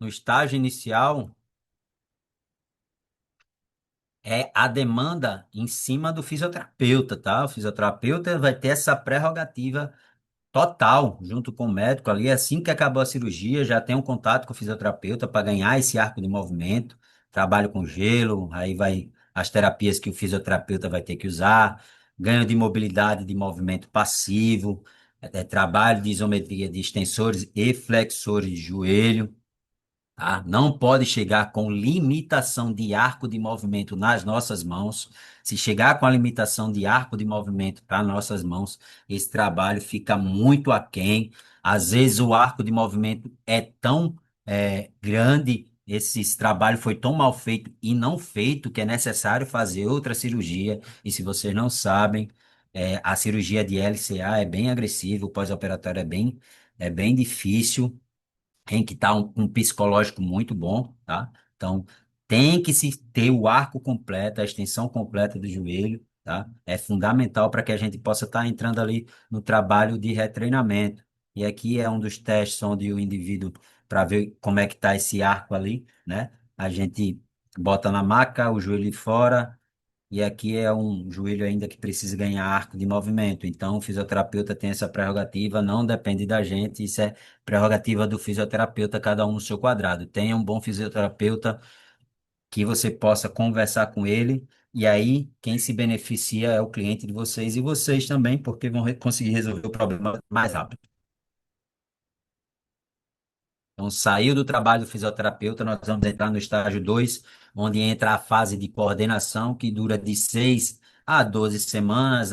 No estágio inicial, é a demanda em cima do fisioterapeuta, tá? O fisioterapeuta vai ter essa prerrogativa total, junto com o médico ali, assim que acabou a cirurgia, já tem um contato com o fisioterapeuta para ganhar esse arco de movimento, trabalho com gelo, aí vai as terapias que o fisioterapeuta vai ter que usar, ganho de mobilidade de movimento passivo, trabalho de isometria de extensores e flexores de joelho, tá? Não pode chegar com limitação de arco de movimento nas nossas mãos. Se chegar com a limitação de arco de movimento para nossas mãos, esse trabalho fica muito aquém. Às vezes o arco de movimento é tão grande, esse trabalho foi tão mal feito e não feito que é necessário fazer outra cirurgia. E se vocês não sabem, a cirurgia de LCA é bem agressiva, o pós-operatório é bem difícil, tem que estar um psicológico muito bom, tá? Então, tem que se ter o arco completo, a extensão completa do joelho, tá? É fundamental para que a gente possa estar entrando ali no trabalho de retreinamento. E aqui é um dos testes onde o indivíduo, para ver como é que está esse arco ali, né? A gente bota na maca, o joelho de fora, e aqui é um joelho ainda que precisa ganhar arco de movimento. Então, o fisioterapeuta tem essa prerrogativa, não depende da gente, isso é prerrogativa do fisioterapeuta, cada um no seu quadrado. Tenha um bom fisioterapeuta que você possa conversar com ele, e aí quem se beneficia é o cliente de vocês e vocês também, porque vão conseguir resolver o problema mais rápido. Então, saiu do trabalho do fisioterapeuta, nós vamos entrar no estágio 2, onde entra a fase de coordenação, que dura de 6 a 12 semanas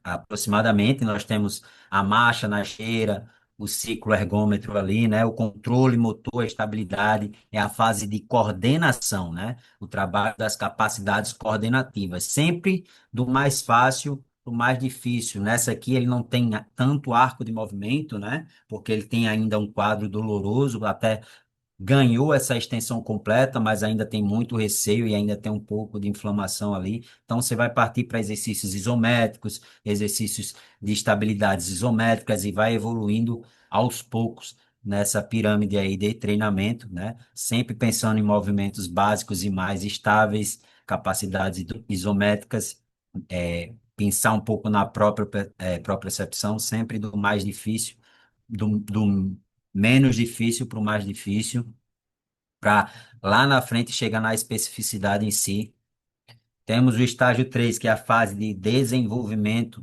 aproximadamente. Nós temos a marcha na esteira, o ciclo ergômetro ali, né? O controle motor, a estabilidade, é a fase de coordenação, né? O trabalho das capacidades coordenativas, sempre do mais fácil para o mais difícil. Nessa aqui ele não tem tanto arco de movimento, né? Porque ele tem ainda um quadro doloroso, até ganhou essa extensão completa, mas ainda tem muito receio e ainda tem um pouco de inflamação ali. Então, você vai partir para exercícios isométricos, exercícios de estabilidades isométricas e vai evoluindo aos poucos nessa pirâmide aí de treinamento, né? Sempre pensando em movimentos básicos e mais estáveis, capacidades isométricas, pensar um pouco na propriocepção, sempre do mais difícil, do menos difícil para o mais difícil, para lá na frente chegar na especificidade em si. Temos o estágio 3 que é a fase de desenvolvimento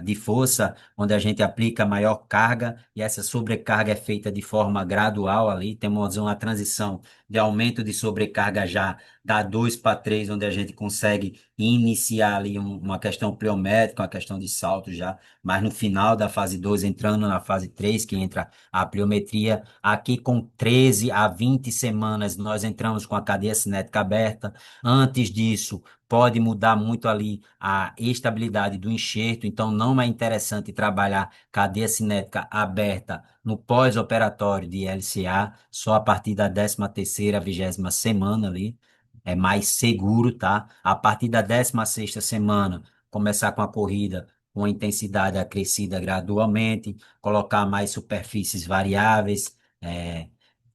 de força, onde a gente aplica maior carga e essa sobrecarga é feita de forma gradual ali. Temos uma transição de aumento de sobrecarga já da 2 para 3, onde a gente consegue iniciar ali uma questão pliométrica, uma questão de salto já, mas no final da fase 2 entrando na fase 3 que entra a pliometria. Aqui com 13 a 20 semanas, nós entramos com a cadeia cinética aberta. Antes disso, pode mudar muito ali a estabilidade do enxerto, então não é interessante trabalhar cadeia cinética aberta no pós-operatório de LCA, só a partir da 13ª, 20ª semana ali, é mais seguro, tá? A partir da 16ª semana, começar com a corrida com a intensidade acrescida gradualmente, colocar mais superfícies variáveis,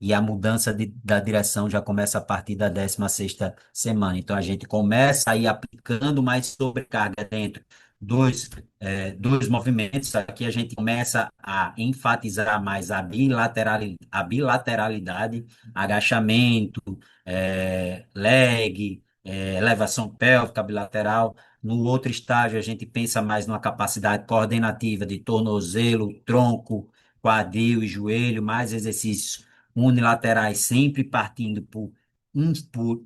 e a mudança da direção já começa a partir da 16ª semana. Então, a gente começa a ir aplicando mais sobrecarga dentro dos movimentos. Aqui a gente começa a enfatizar mais a bilateralidade, agachamento, leg, elevação pélvica bilateral. No outro estágio, a gente pensa mais numa capacidade coordenativa de tornozelo, tronco, quadril e joelho, mais exercícios unilaterais, sempre partindo por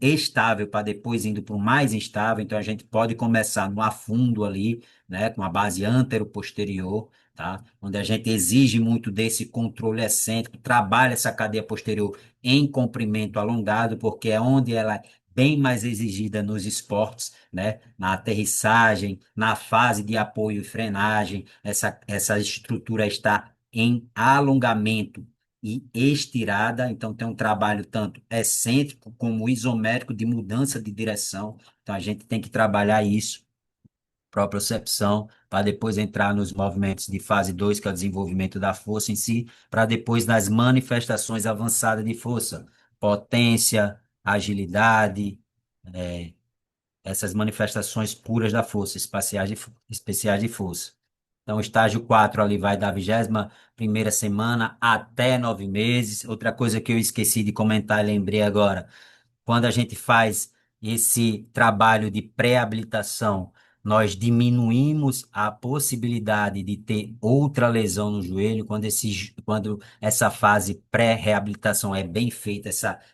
estável para depois indo para o mais instável. Então a gente pode começar no afundo ali, né, com a base antero-posterior, tá? Onde a gente exige muito desse controle excêntrico, trabalha essa cadeia posterior em comprimento alongado, porque é onde ela é bem mais exigida nos esportes, né? Na aterrissagem, na fase de apoio e frenagem, essa estrutura está em alongamento e estirada, então tem um trabalho tanto excêntrico como isométrico de mudança de direção. Então a gente tem que trabalhar isso, propriocepção, para depois entrar nos movimentos de fase 2 que é o desenvolvimento da força em si, para depois nas manifestações avançadas de força, potência, agilidade, essas manifestações puras da força, especiais de força. Então, o estágio 4 ali vai da 21ª semana até 9 meses. Outra coisa que eu esqueci de comentar e lembrei agora, quando a gente faz esse trabalho de pré-habilitação, nós diminuímos a possibilidade de ter outra lesão no joelho quando essa fase pré-reabilitação é bem feita,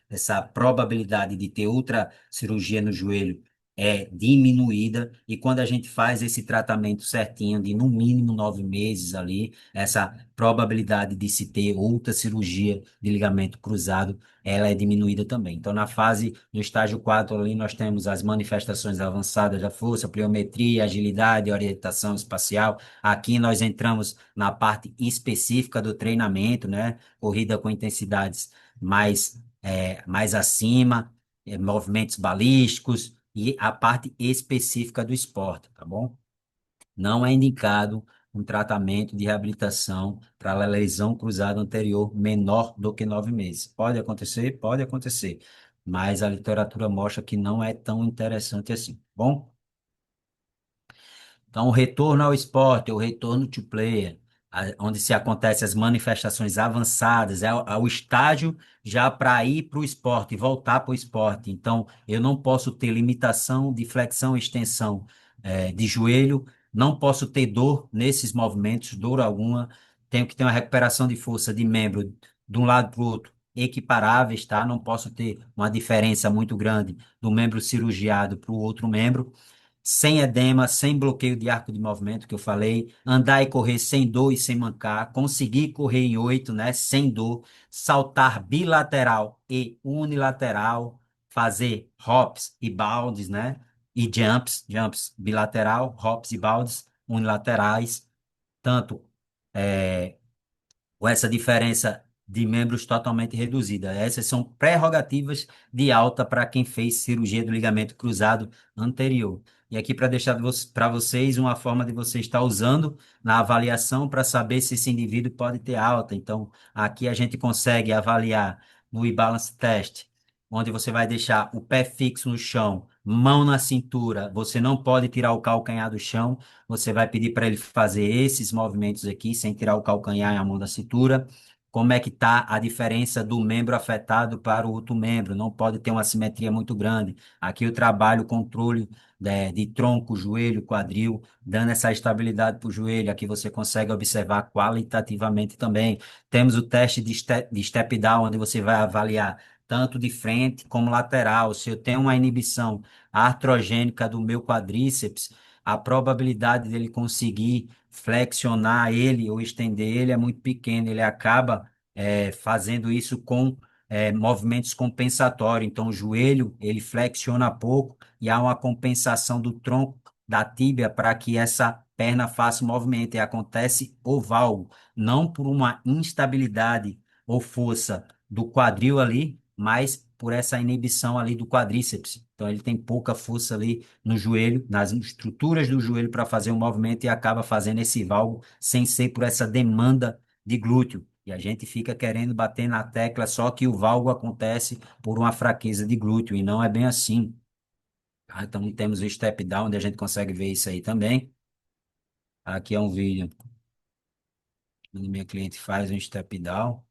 essa probabilidade de ter outra cirurgia no joelho é diminuída, e quando a gente faz esse tratamento certinho de no mínimo 9 meses ali, essa probabilidade de se ter outra cirurgia de ligamento cruzado, ela é diminuída também. Então, no estágio 4 ali, nós temos as manifestações avançadas da força, pliometria, agilidade, orientação espacial. Aqui nós entramos na parte específica do treinamento, né? Corrida com intensidades mais acima, movimentos balísticos e a parte específica do esporte, tá bom? Não é indicado um tratamento de reabilitação para a lesão cruzada anterior menor do que 9 meses. Pode acontecer? Pode acontecer, mas a literatura mostra que não é tão interessante assim. Bom, então, o retorno ao esporte, o retorno to player, onde se acontecem as manifestações avançadas, é o estágio já para ir para o esporte, voltar para o esporte. Então, eu não posso ter limitação de flexão e extensão de joelho, não posso ter dor nesses movimentos, dor alguma. Tenho que ter uma recuperação de força de membro de um lado para o outro equiparáveis, tá? Não posso ter uma diferença muito grande do membro cirurgiado para o outro membro, sem edema, sem bloqueio de arco de movimento, que eu falei, andar e correr sem dor e sem mancar, conseguir correr em 8, né, sem dor, saltar bilateral e unilateral, fazer hops e bounds, né, e jumps bilateral, hops e bounds unilaterais, tanto com essa diferença de membros totalmente reduzida. Essas são prerrogativas de alta para quem fez cirurgia do ligamento cruzado anterior. E aqui para deixar para vocês uma forma de você estar usando na avaliação para saber se esse indivíduo pode ter alta. Então, aqui a gente consegue avaliar no e-balance test, onde você vai deixar o pé fixo no chão, mão na cintura. Você não pode tirar o calcanhar do chão. Você vai pedir para ele fazer esses movimentos aqui, sem tirar o calcanhar e a mão da cintura. Como é que está a diferença do membro afetado para o outro membro? Não pode ter uma simetria muito grande. Aqui eu trabalho o controle de tronco, joelho, quadril, dando essa estabilidade para o joelho. Aqui você consegue observar qualitativamente também. Temos o teste de step down, onde você vai avaliar tanto de frente como lateral. Se eu tenho uma inibição artrogênica do meu quadríceps, a probabilidade dele conseguir flexionar ele ou estender ele é muito pequena. Ele acaba fazendo isso com movimentos compensatórios. Então, o joelho ele flexiona pouco e há uma compensação do tronco da tíbia para que essa perna faça o movimento. E acontece o valgo, não por uma instabilidade ou força do quadril ali, mas por essa inibição ali do quadríceps. Então, ele tem pouca força ali no joelho, nas estruturas do joelho para fazer um movimento e acaba fazendo esse valgo sem ser por essa demanda de glúteo. E a gente fica querendo bater na tecla, só que o valgo acontece por uma fraqueza de glúteo e não é bem assim. Tá? Então temos o step down, onde a gente consegue ver isso aí também. Aqui é um vídeo onde minha cliente faz um step down.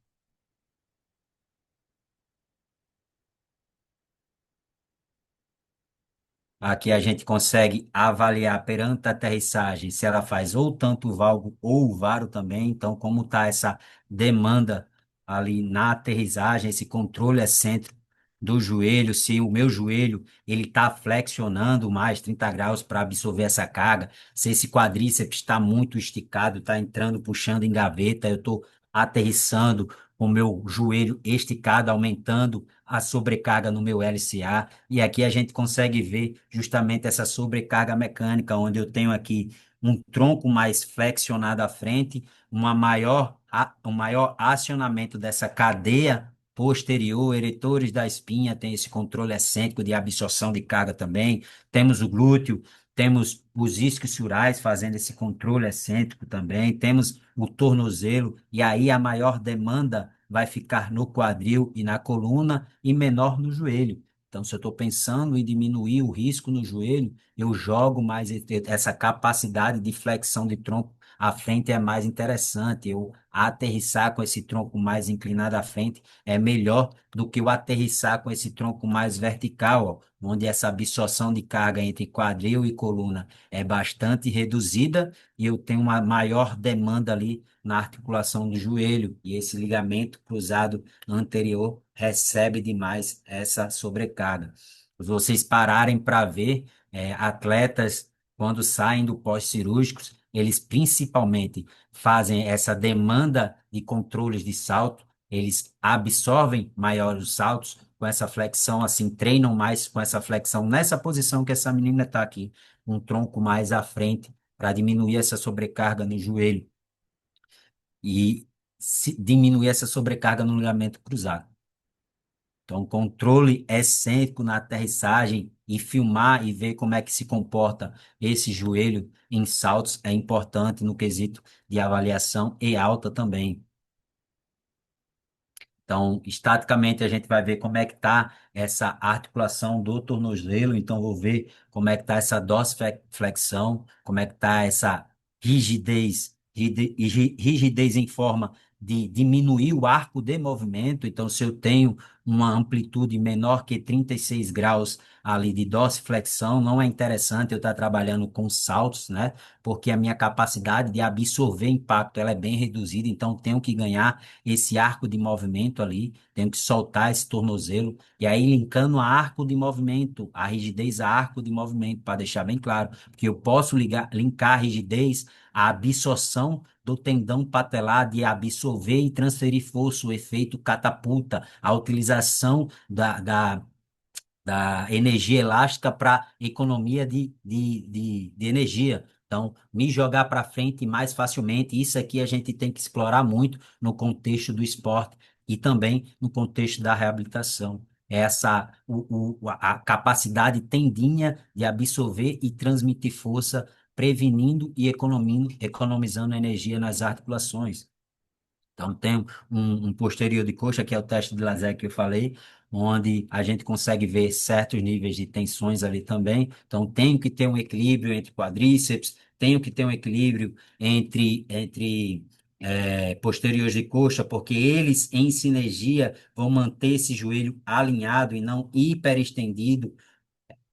Aqui a gente consegue avaliar perante a aterrissagem se ela faz ou tanto o valgo ou o varo também. Então, como está essa demanda ali na aterrissagem, esse controle excêntrico do joelho, se o meu joelho ele está flexionando mais 30 graus para absorver essa carga, se esse quadríceps está muito esticado, está entrando, puxando em gaveta, eu estou aterrissando com o meu joelho esticado, aumentando a sobrecarga no meu LCA. E aqui a gente consegue ver justamente essa sobrecarga mecânica, onde eu tenho aqui um tronco mais flexionado à frente, um maior acionamento dessa cadeia posterior, eretores da espinha, tem esse controle excêntrico de absorção de carga também. Temos o glúteo, temos os isquiosurais fazendo esse controle excêntrico também, temos o tornozelo, e aí a maior demanda vai ficar no quadril e na coluna e menor no joelho. Então, se eu estou pensando em diminuir o risco no joelho, eu jogo mais essa capacidade de flexão de tronco à frente é mais interessante. Eu aterrissar com esse tronco mais inclinado à frente é melhor do que o aterrissar com esse tronco mais vertical, ó, onde essa absorção de carga entre quadril e coluna é bastante reduzida e eu tenho uma maior demanda ali na articulação do joelho, e esse ligamento cruzado anterior recebe demais essa sobrecarga. Se vocês pararem para ver, atletas, quando saem do pós-cirúrgicos, eles principalmente fazem essa demanda de controles de salto, eles absorvem maiores os saltos com essa flexão, assim, treinam mais com essa flexão nessa posição que essa menina está aqui, um tronco mais à frente, para diminuir essa sobrecarga no joelho e diminuir essa sobrecarga no ligamento cruzado. Então, controle excêntrico na aterrissagem e filmar e ver como é que se comporta esse joelho em saltos é importante no quesito de avaliação e alta também. Então, estaticamente, a gente vai ver como é que está essa articulação do tornozelo. Então, vou ver como é que está essa dorsiflexão, como é que está essa rigidez, rigidez em forma de diminuir o arco de movimento. Então, se eu tenho uma amplitude menor que 36 graus ali de dorsiflexão, não é interessante eu estar trabalhando com saltos, né? Porque a minha capacidade de absorver impacto ela é bem reduzida. Então, tenho que ganhar esse arco de movimento ali, tenho que soltar esse tornozelo, e aí linkando a arco de movimento, a rigidez a arco de movimento, para deixar bem claro, porque eu posso linkar a rigidez à absorção do tendão patelar de absorver e transferir força, o efeito catapulta, a utilização da energia elástica para economia de energia. Então, me jogar para frente mais facilmente, isso aqui a gente tem que explorar muito no contexto do esporte e também no contexto da reabilitação. Essa a capacidade tendinha de absorver e transmitir força, prevenindo e economizando energia nas articulações. Então, tem um posterior de coxa, que é o teste de Laser que eu falei, onde a gente consegue ver certos níveis de tensões ali também. Então, tenho que ter um equilíbrio entre quadríceps, tenho que ter um equilíbrio entre posteriores de coxa, porque eles, em sinergia, vão manter esse joelho alinhado e não hiperestendido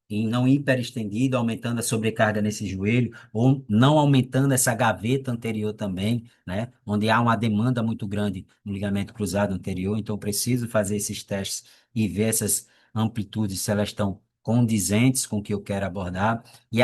e não hiperestendido, aumentando a sobrecarga nesse joelho, ou não aumentando essa gaveta anterior também, né? Onde há uma demanda muito grande no ligamento cruzado anterior, então preciso fazer esses testes e ver essas amplitudes, se elas estão condizentes com o que eu quero abordar. E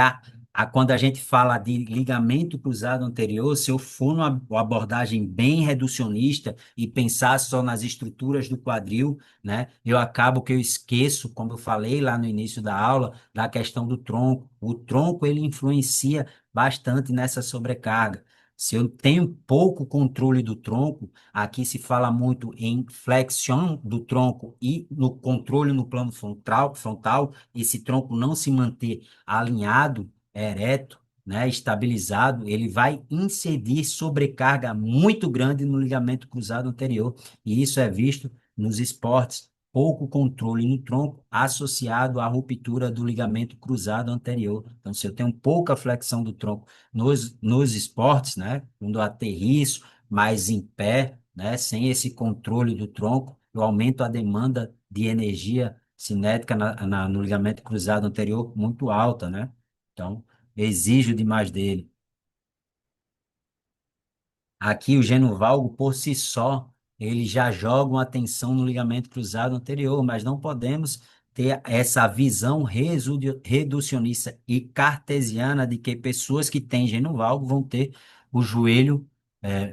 quando a gente fala de ligamento cruzado anterior, se eu for numa abordagem bem reducionista e pensar só nas estruturas do quadril, né? Eu acabo que eu esqueço, como eu falei lá no início da aula, da questão do tronco. O tronco ele influencia bastante nessa sobrecarga. Se eu tenho pouco controle do tronco, aqui se fala muito em flexião do tronco e no controle no plano frontal, esse tronco não se manter alinhado, ereto, né, estabilizado, ele vai incidir sobrecarga muito grande no ligamento cruzado anterior, e isso é visto nos esportes, pouco controle no tronco associado à ruptura do ligamento cruzado anterior. Então, se eu tenho pouca flexão do tronco nos esportes, né, quando eu aterriço mais em pé, né, sem esse controle do tronco, eu aumento a demanda de energia cinética no ligamento cruzado anterior muito alta, né? Então, exijo demais dele. Aqui o genovalgo, por si só, ele já joga uma tensão no ligamento cruzado anterior, mas não podemos ter essa visão reducionista e cartesiana de que pessoas que têm genovalgo vão ter o joelho,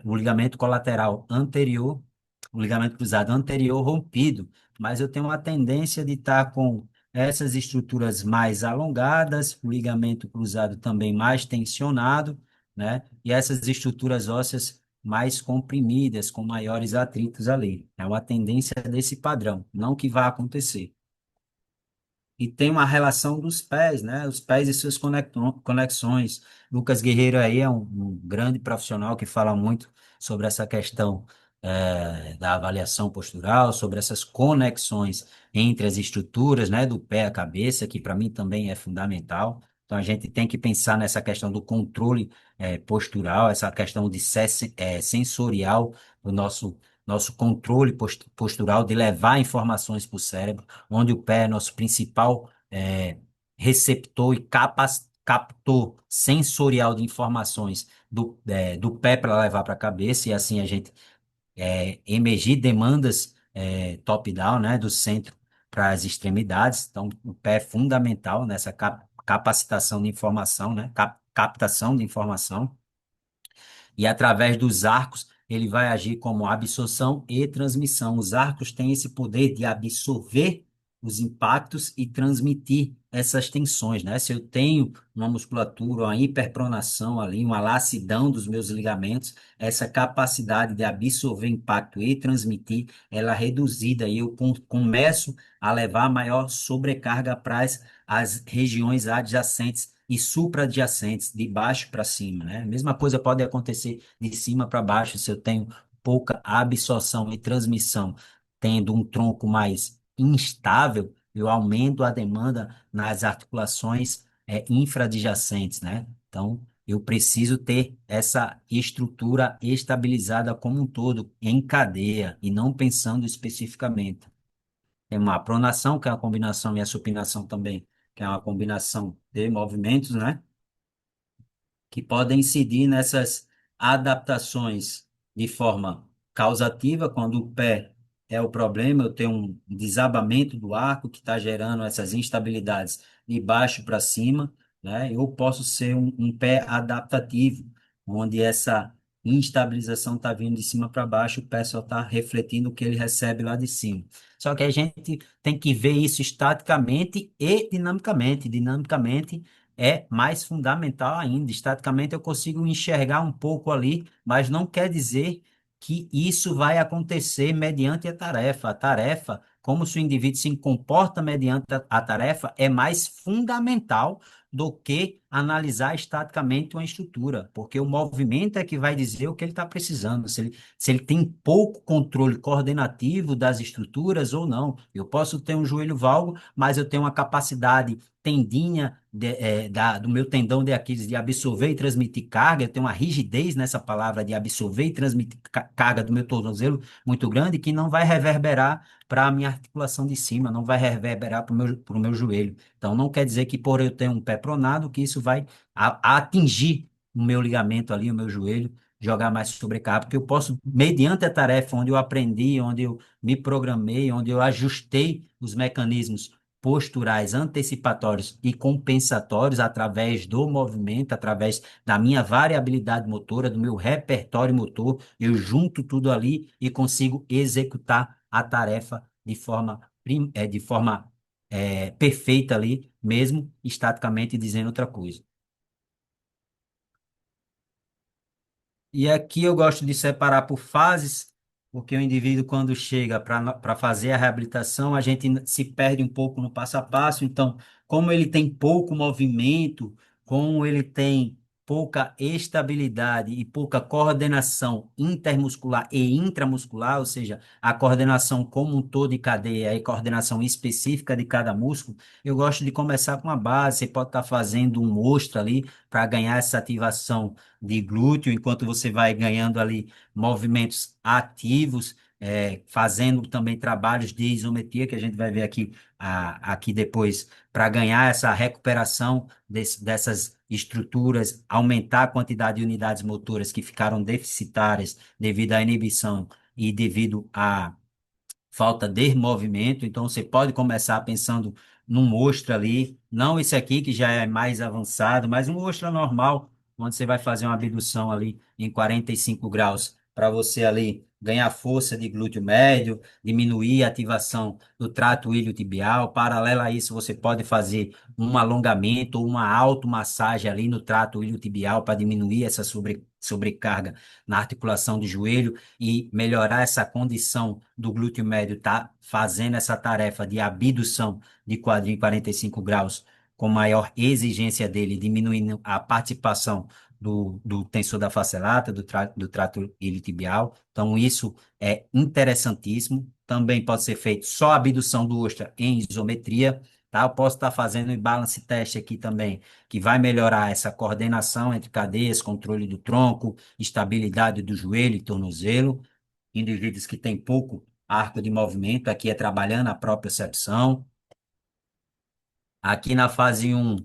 o ligamento colateral anterior, o ligamento cruzado anterior rompido. Mas eu tenho uma tendência de estar com essas estruturas mais alongadas, o ligamento cruzado também mais tensionado, né? E essas estruturas ósseas mais comprimidas, com maiores atritos ali. É uma tendência desse padrão, não que vá acontecer. E tem uma relação dos pés, né? Os pés e suas conexões. Lucas Guerreiro aí é um grande profissional que fala muito sobre essa questão da avaliação postural, sobre essas conexões entre as estruturas, né? Do pé à cabeça, que para mim também é fundamental. Então, a gente tem que pensar nessa questão do controle postural, essa questão de sensorial, do nosso controle postural, de levar informações para o cérebro, onde o pé é nosso principal receptor e captor sensorial de informações do pé para levar para a cabeça, e assim a gente emergir demandas top-down, né, do centro para as extremidades. Então, o pé é fundamental nessa capacitação de informação, né, captação de informação. E através dos arcos, ele vai agir como absorção e transmissão. Os arcos têm esse poder de absorver os impactos e transmitir essas tensões, né? Se eu tenho uma musculatura, uma hiperpronação ali, uma lacidão dos meus ligamentos, essa capacidade de absorver impacto e transmitir, ela é reduzida e eu começo a levar maior sobrecarga para as regiões adjacentes e supraadjacentes, de baixo para cima, né? A mesma coisa pode acontecer de cima para baixo, se eu tenho pouca absorção e transmissão, tendo um tronco mais instável, eu aumento a demanda nas articulações infradjacentes, né? Então, eu preciso ter essa estrutura estabilizada como um todo, em cadeia, e não pensando especificamente. Tem uma pronação, que é uma combinação, e a supinação também, que é uma combinação de movimentos, né? Que podem incidir nessas adaptações de forma causativa, quando o pé é o problema, eu tenho um desabamento do arco que está gerando essas instabilidades de baixo para cima, né? Eu posso ser um pé adaptativo, onde essa instabilização está vindo de cima para baixo, o pé só está refletindo o que ele recebe lá de cima. Só que a gente tem que ver isso estaticamente e dinamicamente. Dinamicamente é mais fundamental ainda. Estaticamente eu consigo enxergar um pouco ali, mas não quer dizer que isso vai acontecer mediante a tarefa. A tarefa, como se o indivíduo se comporta mediante a tarefa, é mais fundamental do que analisar estaticamente uma estrutura, porque o movimento é que vai dizer o que ele está precisando, se ele tem pouco controle coordenativo das estruturas ou não. Eu posso ter um joelho valgo, mas eu tenho uma capacidade tendinha do meu tendão de Aquiles de absorver e transmitir carga, eu tenho uma rigidez nessa palavra de absorver e transmitir carga do meu tornozelo muito grande que não vai reverberar para a minha articulação de cima, não vai reverberar para o meu joelho. Então, não quer dizer que por eu ter um pé pronado, que isso vai atingir o meu ligamento ali, o meu joelho, jogar mais sobrecarga, porque eu posso, mediante a tarefa onde eu aprendi, onde eu me programei, onde eu ajustei os mecanismos posturais antecipatórios e compensatórios através do movimento, através da minha variabilidade motora, do meu repertório motor, eu junto tudo ali e consigo executar a tarefa de forma perfeita ali, mesmo estaticamente dizendo outra coisa. E aqui eu gosto de separar por fases, porque o indivíduo, quando chega para fazer a reabilitação, a gente se perde um pouco no passo a passo. Então, como ele tem pouco movimento, como ele tem pouca estabilidade e pouca coordenação intermuscular e intramuscular, ou seja, a coordenação como um todo de cadeia e coordenação específica de cada músculo, eu gosto de começar com a base. Você pode estar fazendo um mostro ali para ganhar essa ativação de glúteo, enquanto você vai ganhando ali movimentos ativos, fazendo também trabalhos de isometria, que a gente vai ver aqui depois, para ganhar essa recuperação dessas estruturas, aumentar a quantidade de unidades motoras que ficaram deficitárias devido à inibição e devido à falta de movimento. Então, você pode começar pensando num mostro ali, não esse aqui que já é mais avançado, mas um mostro normal, onde você vai fazer uma abdução ali em 45 graus, para você ali ganhar força de glúteo médio, diminuir a ativação do trato iliotibial. Paralelo a isso, você pode fazer um alongamento ou uma automassagem ali no trato iliotibial para diminuir essa sobrecarga na articulação do joelho e melhorar essa condição do glúteo médio, tá fazendo essa tarefa de abdução de quadril em 45 graus com maior exigência dele, diminuindo a participação do tensor da face lata, do trato iliotibial. Então, isso é interessantíssimo. Também pode ser feito só a abdução do ostra em isometria, tá? Eu posso estar fazendo um balance teste aqui também, que vai melhorar essa coordenação entre cadeias, controle do tronco, estabilidade do joelho e tornozelo. Indivíduos que têm pouco arco de movimento, aqui é trabalhando a propriocepção. Aqui na fase um,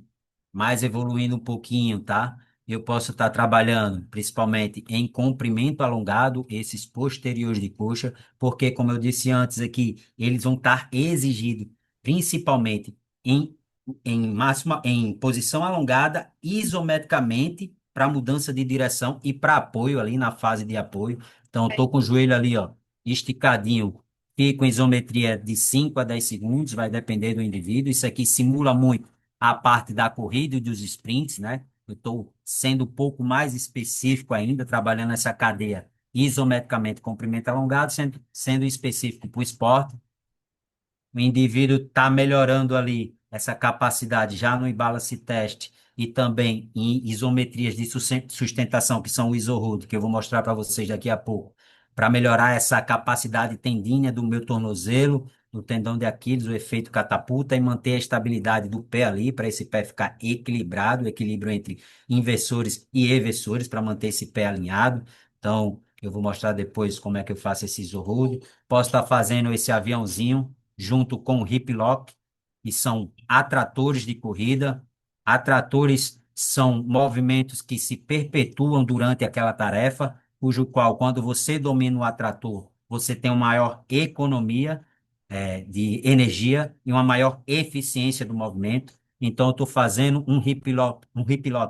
mais evoluindo um pouquinho, tá? Eu posso estar trabalhando principalmente em comprimento alongado, esses posteriores de coxa, porque, como eu disse antes aqui, eles vão estar exigidos principalmente em, em posição alongada, isometricamente, para mudança de direção e para apoio ali na fase de apoio. Então, estou com o joelho ali, ó, esticadinho. Fico em isometria de 5 a 10 segundos, vai depender do indivíduo. Isso aqui simula muito a parte da corrida e dos sprints, né? Eu estou sendo um pouco mais específico ainda, trabalhando essa cadeia isometricamente, comprimento alongado, sendo específico para o esporte. O indivíduo está melhorando ali essa capacidade já no imbalance teste e também em isometrias de sustentação, que são o isorrudo, que eu vou mostrar para vocês daqui a pouco, para melhorar essa capacidade tendínea do meu tornozelo, do tendão de Aquiles, o efeito catapulta, e manter a estabilidade do pé ali, para esse pé ficar equilibrado, o equilíbrio entre inversores e eversores, para manter esse pé alinhado. Então, eu vou mostrar depois como é que eu faço esse isorrudo. Posso estar fazendo esse aviãozinho junto com o hip lock, que são atratores de corrida. Atratores são movimentos que se perpetuam durante aquela tarefa, cujo qual, quando você domina o atrator, você tem uma maior economia, de energia e uma maior eficiência do movimento. Então, eu estou fazendo um hip lock,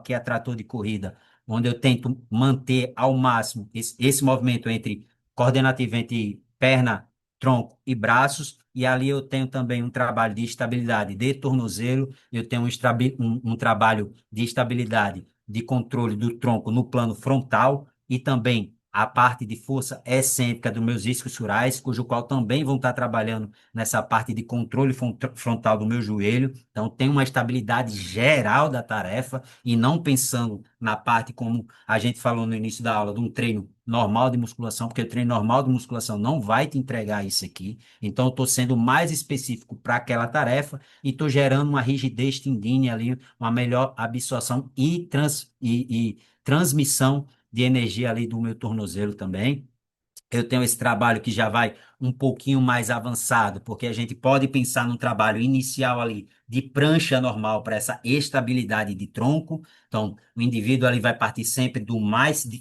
que é atrator de corrida, onde eu tento manter ao máximo esse movimento entre coordenativo entre perna, tronco e braços, e ali eu tenho também um trabalho de estabilidade de tornozelo, eu tenho um trabalho de estabilidade de controle do tronco no plano frontal e também a parte de força excêntrica dos meus isquiosurais, cujo qual também vão estar trabalhando nessa parte de controle frontal do meu joelho. Então, tem uma estabilidade geral da tarefa e não pensando na parte como a gente falou no início da aula, de um treino normal de musculação, porque o treino normal de musculação não vai te entregar isso aqui. Então, eu estou sendo mais específico para aquela tarefa e estou gerando uma rigidez tendínea ali, uma melhor absorção e transmissão de energia ali do meu tornozelo também. Eu tenho esse trabalho que já vai um pouquinho mais avançado, porque a gente pode pensar num trabalho inicial ali de prancha normal para essa estabilidade de tronco. Então, o indivíduo ali vai partir sempre do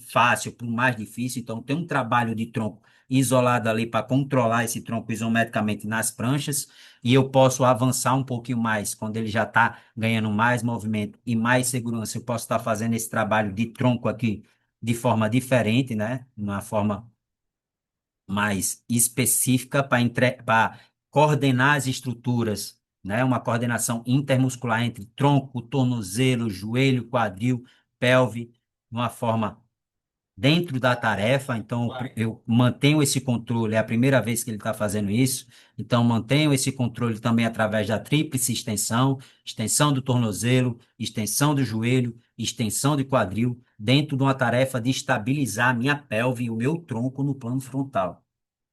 fácil para o mais difícil. Então, tem um trabalho de tronco isolado ali para controlar esse tronco isometricamente nas pranchas. E eu posso avançar um pouquinho mais quando ele já está ganhando mais movimento e mais segurança. Eu posso estar fazendo esse trabalho de tronco aqui de forma diferente, né? Uma forma mais específica para coordenar as estruturas, né? Uma coordenação intermuscular entre tronco, tornozelo, joelho, quadril, pelve, de uma forma dentro da tarefa. Então, eu mantenho esse controle, é a primeira vez que ele está fazendo isso, então mantenho esse controle também através da tríplice extensão, extensão do tornozelo, extensão do joelho, extensão de quadril, dentro de uma tarefa de estabilizar a minha pelve e o meu tronco no plano frontal.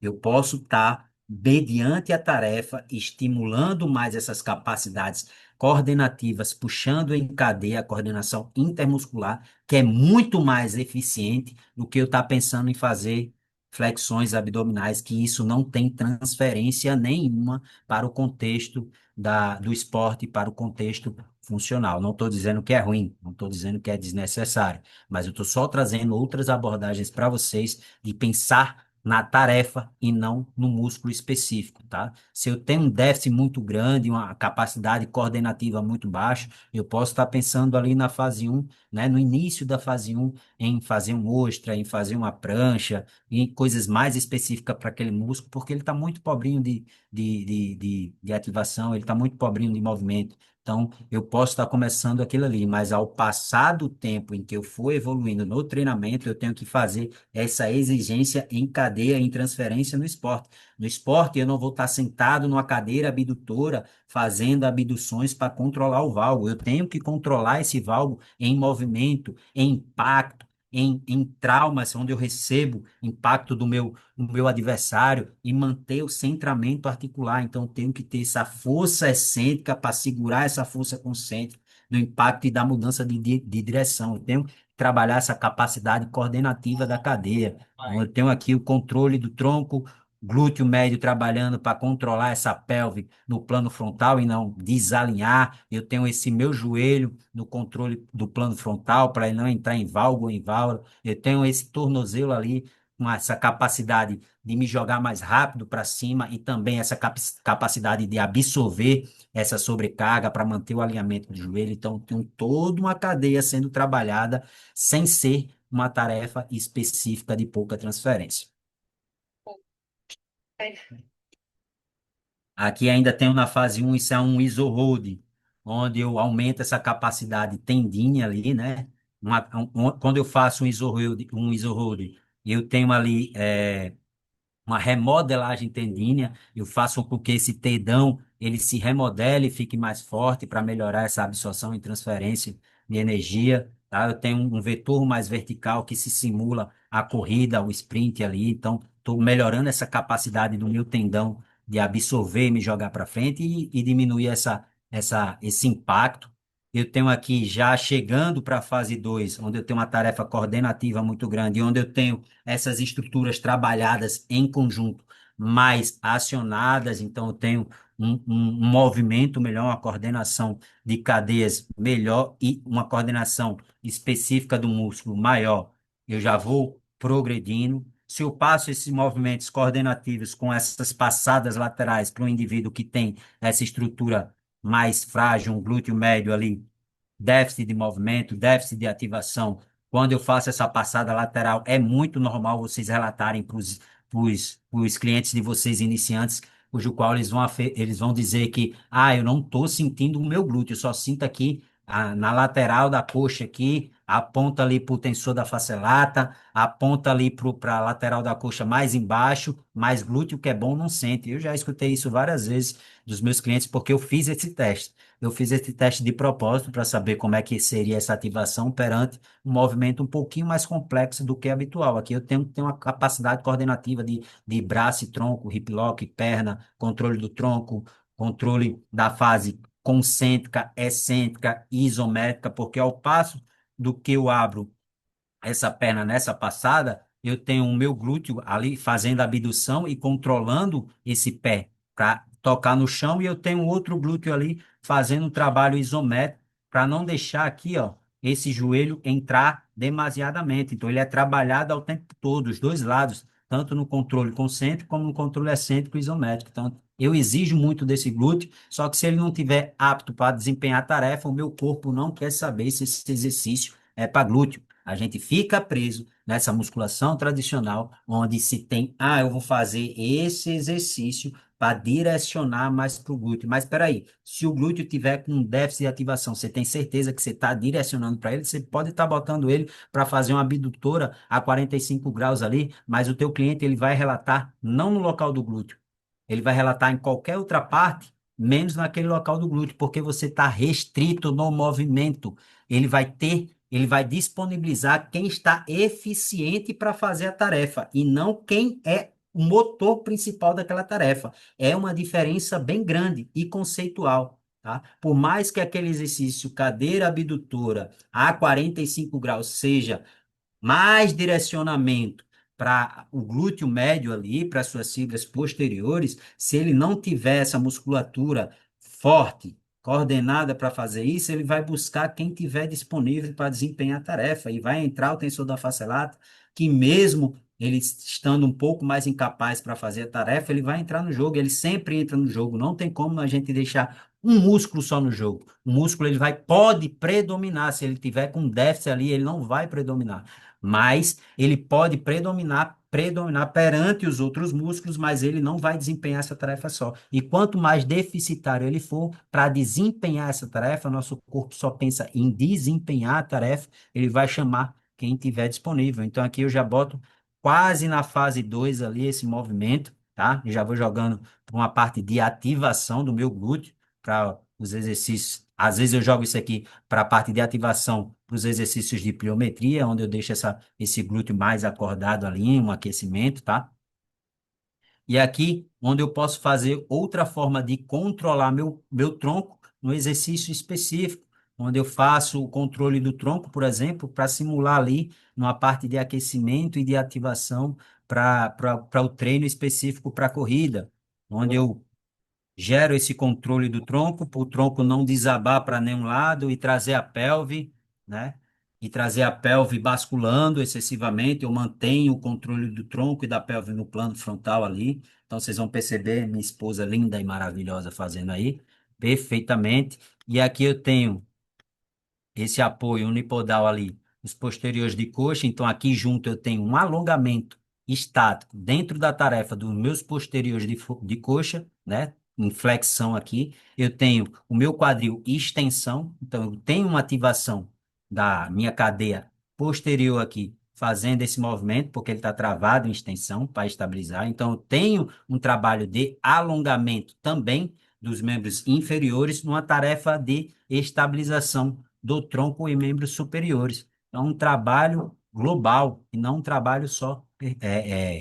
Eu posso estar, mediante a tarefa, estimulando mais essas capacidades coordenativas, puxando em cadeia a coordenação intermuscular, que é muito mais eficiente do que eu estar pensando em fazer flexões abdominais, que isso não tem transferência nenhuma para o contexto do esporte, para o contexto funcional. Não estou dizendo que é ruim, não estou dizendo que é desnecessário, mas eu estou só trazendo outras abordagens para vocês de pensar na tarefa e não no músculo específico, tá? Se eu tenho um déficit muito grande, uma capacidade coordenativa muito baixa, eu posso estar pensando ali na fase um, né, no início da fase um, em fazer um ostra, em fazer uma prancha, em coisas mais específicas para aquele músculo, porque ele está muito pobrinho de ativação, ele está muito pobrinho de movimento. Então, eu posso estar começando aquilo ali, mas ao passar do tempo em que eu for evoluindo no treinamento, eu tenho que fazer essa exigência em cadeia, em transferência no esporte. No esporte, eu não vou estar sentado numa cadeira abdutora fazendo abduções para controlar o valgo. Eu tenho que controlar esse valgo em movimento, em impacto, em traumas, onde eu recebo impacto do meu adversário e manter o centramento articular. Então, eu tenho que ter essa força excêntrica para segurar essa força concêntrica do impacto e da mudança de direção. Eu tenho que trabalhar essa capacidade coordenativa da cadeia. Então, eu tenho aqui o controle do tronco, glúteo médio trabalhando para controlar essa pelve no plano frontal e não desalinhar. Eu tenho esse meu joelho no controle do plano frontal para ele não entrar em valgo ou em válvula. Eu tenho esse tornozelo ali com essa capacidade de me jogar mais rápido para cima e também essa capacidade de absorver essa sobrecarga para manter o alinhamento do joelho. Então, tem toda uma cadeia sendo trabalhada sem ser uma tarefa específica de pouca transferência. Aqui ainda tenho na fase um isso é um iso-hold, onde eu aumento essa capacidade tendinha ali, né? Quando eu faço um iso-hold, eu tenho ali uma remodelagem tendínea, eu faço com que esse tendão ele se remodele e fique mais forte para melhorar essa absorção e transferência de energia, tá? Eu tenho um vetor mais vertical que se simula a corrida, o sprint ali, então estou melhorando essa capacidade do meu tendão de absorver e me jogar para frente e diminuir esse impacto. Eu tenho aqui já chegando para a fase 2, onde eu tenho uma tarefa coordenativa muito grande, onde eu tenho essas estruturas trabalhadas em conjunto, mais acionadas, então eu tenho um movimento melhor, uma coordenação de cadeias melhor e uma coordenação específica do músculo maior. Eu já vou progredindo. Se eu passo esses movimentos coordenativos com essas passadas laterais para um indivíduo que tem essa estrutura mais frágil, um glúteo médio ali, déficit de movimento, déficit de ativação. Quando eu faço essa passada lateral, é muito normal vocês relatarem para os clientes de vocês iniciantes, cujo qual eles vão dizer que, eu não estou sentindo o meu glúteo, eu só sinto aqui na lateral da coxa aqui, aponta ali para o tensor da face lata, aponta ali para a lateral da coxa mais embaixo, mas glúteo que é bom não sente. Eu já escutei isso várias vezes dos meus clientes porque eu fiz esse teste. Eu fiz esse teste de propósito para saber como é que seria essa ativação perante um movimento um pouquinho mais complexo do que habitual. Aqui eu tenho que ter uma capacidade coordenativa de braço e tronco, hip lock, perna, controle do tronco, controle da fase concêntrica, excêntrica, isométrica, porque ao passo do que eu abro essa perna nessa passada, eu tenho o meu glúteo ali fazendo a abdução e controlando esse pé para tocar no chão, e eu tenho outro glúteo ali fazendo um trabalho isométrico para não deixar aqui, ó, esse joelho entrar demasiadamente. Então, ele é trabalhado ao tempo todo, os dois lados, tanto no controle concêntrico como no controle excêntrico e isométrico. Então, eu exijo muito desse glúteo, só que se ele não tiver apto para desempenhar a tarefa, o meu corpo não quer saber se esse exercício é para glúteo. A gente fica preso nessa musculação tradicional, onde se tem, eu vou fazer esse exercício para direcionar mais para o glúteo. Mas espera aí, se o glúteo tiver com um déficit de ativação, você tem certeza que você está direcionando para ele, você pode estar botando ele para fazer uma abdutora a 45 graus ali, mas o teu cliente ele vai relatar não no local do glúteo, ele vai relatar em qualquer outra parte, menos naquele local do glúteo, porque você está restrito no movimento. Ele vai disponibilizar quem está eficiente para fazer a tarefa e não quem é o motor principal daquela tarefa. É uma diferença bem grande e conceitual, tá? Por mais que aquele exercício cadeira abdutora a 45 graus seja mais direcionamento para o glúteo médio ali, para suas fibras posteriores, se ele não tiver essa musculatura forte, coordenada para fazer isso, ele vai buscar quem tiver disponível para desempenhar a tarefa e vai entrar o tensor da face lata, que mesmo ele estando um pouco mais incapaz para fazer a tarefa, ele vai entrar no jogo, ele sempre entra no jogo, não tem como a gente deixar um músculo só no jogo. O músculo pode predominar, se ele tiver com déficit ali, ele não vai predominar, mas ele pode predominar perante os outros músculos, mas ele não vai desempenhar essa tarefa só. E quanto mais deficitário ele for para desempenhar essa tarefa, nosso corpo só pensa em desempenhar a tarefa, ele vai chamar quem tiver disponível. Então aqui eu já boto quase na fase 2 ali esse movimento, tá? Eu já vou jogando para uma parte de ativação do meu glúteo para os exercícios. Às vezes eu jogo isso aqui para a parte de ativação para os exercícios de pliometria, onde eu deixo esse glúteo mais acordado ali, um aquecimento, tá? E aqui, onde eu posso fazer outra forma de controlar meu tronco no exercício específico, onde eu faço o controle do tronco, por exemplo, para simular ali numa parte de aquecimento e de ativação para o treino específico para a corrida, onde eu gero esse controle do tronco, para o tronco não desabar para nenhum lado e trazer a pelve, né? E trazer a pelve basculando excessivamente. Eu mantenho o controle do tronco e da pelve no plano frontal ali. Então vocês vão perceber minha esposa linda e maravilhosa fazendo aí, perfeitamente. E aqui eu tenho esse apoio unipodal ali, os posteriores de coxa. Então, aqui junto eu tenho um alongamento estático dentro da tarefa dos meus posteriores de coxa, né? Em flexão aqui. Eu tenho o meu quadril em extensão. Então, eu tenho uma ativação da minha cadeia posterior aqui, fazendo esse movimento, porque ele está travado em extensão para estabilizar. Então, eu tenho um trabalho de alongamento também dos membros inferiores numa tarefa de estabilização do tronco e membros superiores. É um trabalho global e não um trabalho só